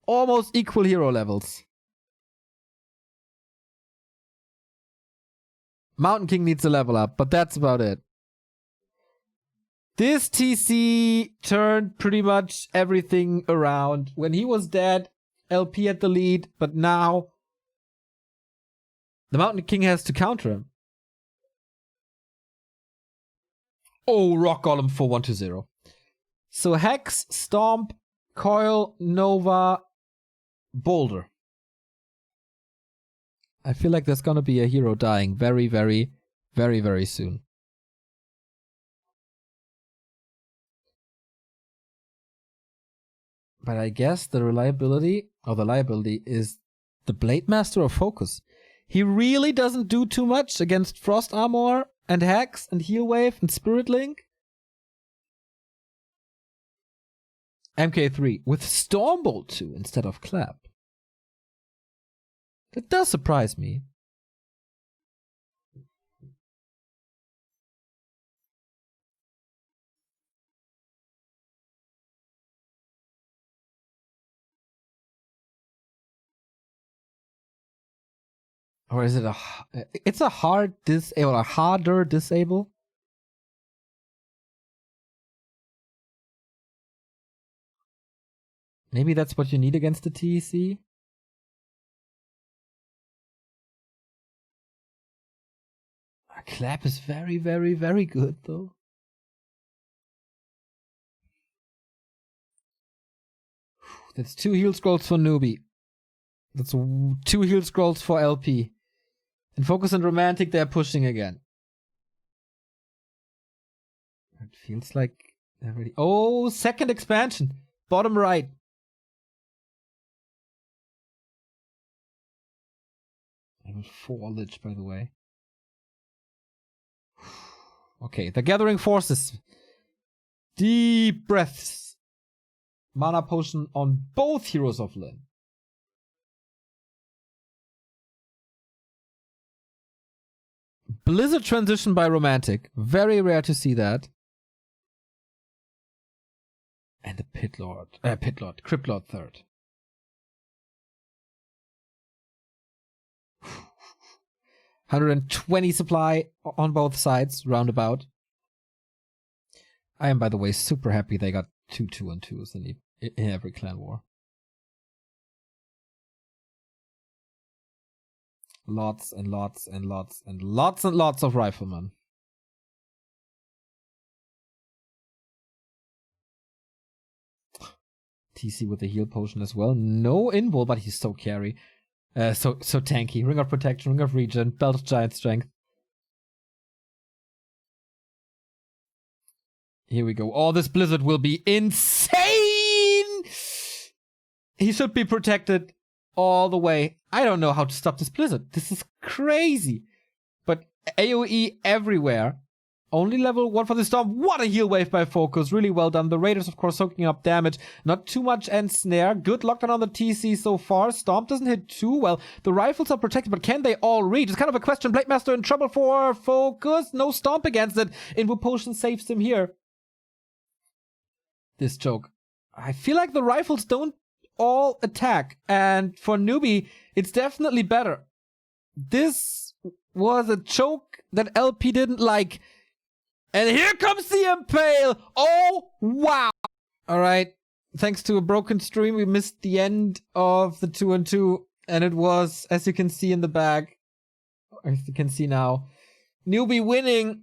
[SPEAKER 1] almost equal hero levels. Mountain King needs a level up, but that's about it. This TC turned pretty much everything around. When he was dead, LP had the lead, but now the Mountain King has to counter him. Oh, Rock Golem for 1-0. So Hex, Stomp, Coil, Nova, Boulder. I feel like there's gonna be a hero dying very, very, very, very soon. But I guess the liability is the Blade Master of Focus. He really doesn't do too much against Frost Armor and Hex and Heal Wave and Spirit Link. MK3 with Stormbolt 2 instead of Clap. That does surprise me. Or is it it's a hard disable, a harder disable? Maybe that's what you need against the TEC? A Clap is very, very, very good though. That's 2 heal scrolls for Newbee. That's 2 heal scrolls for LP. And Focus and Romantic, they're pushing again. It feels like they're ready. Oh, second expansion. Bottom right. And 4 Lich, by the way. Okay, the Gathering Forces. Deep breaths. Mana potion on both Heroes of Lin. Blizzard transition by Romantic. Very rare to see that. And the Crypt Lord third. $120 supply on both sides, roundabout. I am, by the way, super happy they got 2 2-2s in every clan war. Lots and lots and lots and lots and lots of riflemen. TC with the heal potion as well. No invul, but he's so carry. So tanky. Ring of Protection, Ring of Regen, Belt of Giant Strength. Here we go. Oh, this Blizzard will be insane! He should be protected all the way. I don't know how to stop this Blizzard. This is crazy. But AoE everywhere. Only level 1 for the Storm. What a heal wave by Focus. Really well done. The Raiders, of course, soaking up damage. Not too much end snare. Good lockdown on the TC so far. Storm doesn't hit too well. The rifles are protected, but can they all reach? It's kind of a question. Blade Master in trouble for Focus. No Stomp against it. Invo Potion saves him here. This choke. I feel like the rifles don't all attack. And for Newbee, it's definitely better. This was a choke that LP didn't like. And here comes the Impale! Oh, wow! Alright, thanks to a broken stream, we missed the end of the 2-2. And it was, as you can see in the back, as you can see now, Newbee winning.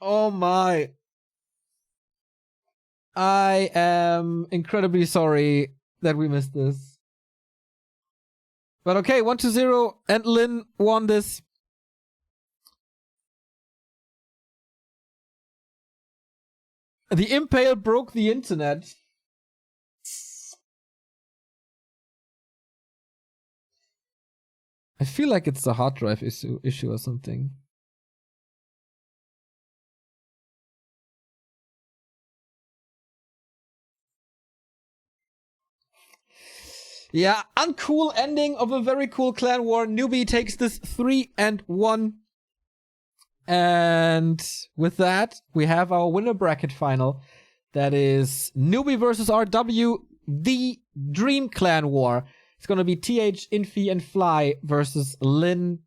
[SPEAKER 1] Oh my. I am incredibly sorry that we missed this. But okay, 1-0, and Lin won this. The Impale broke the internet. I feel like it's a hard drive issue or something. Yeah, uncool ending of a very cool clan war. Newbee takes this 3-1. And with that, we have our winner bracket final. That is Newbee versus RW, the Dream Clan War. It's going to be TH, Infi, and Fly versus Lin,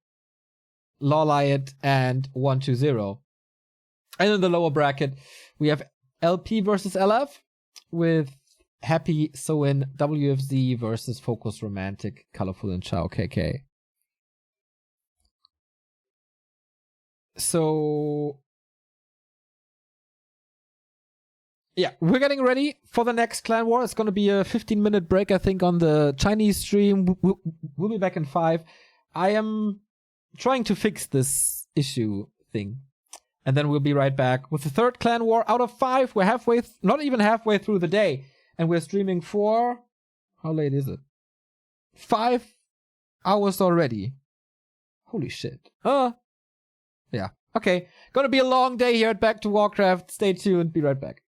[SPEAKER 1] LawLiet, and 120. And in the lower bracket, we have LP versus LF with Happy, Soin, WFZ versus Focus, Romantic, Colorful, and XiaoKK. So, yeah, we're getting ready for the next clan war. It's going to be a 15-minute break, I think, on the Chinese stream. We'll be back in 5. I am trying to fix this issue thing. And then we'll be right back with the third clan war out of 5. We're halfway, not even halfway through the day. And we're streaming for, how late is it? 5 hours already. Holy shit. Yeah. Okay. Gonna be a long day here at Back to Warcraft. Stay tuned. Be right back.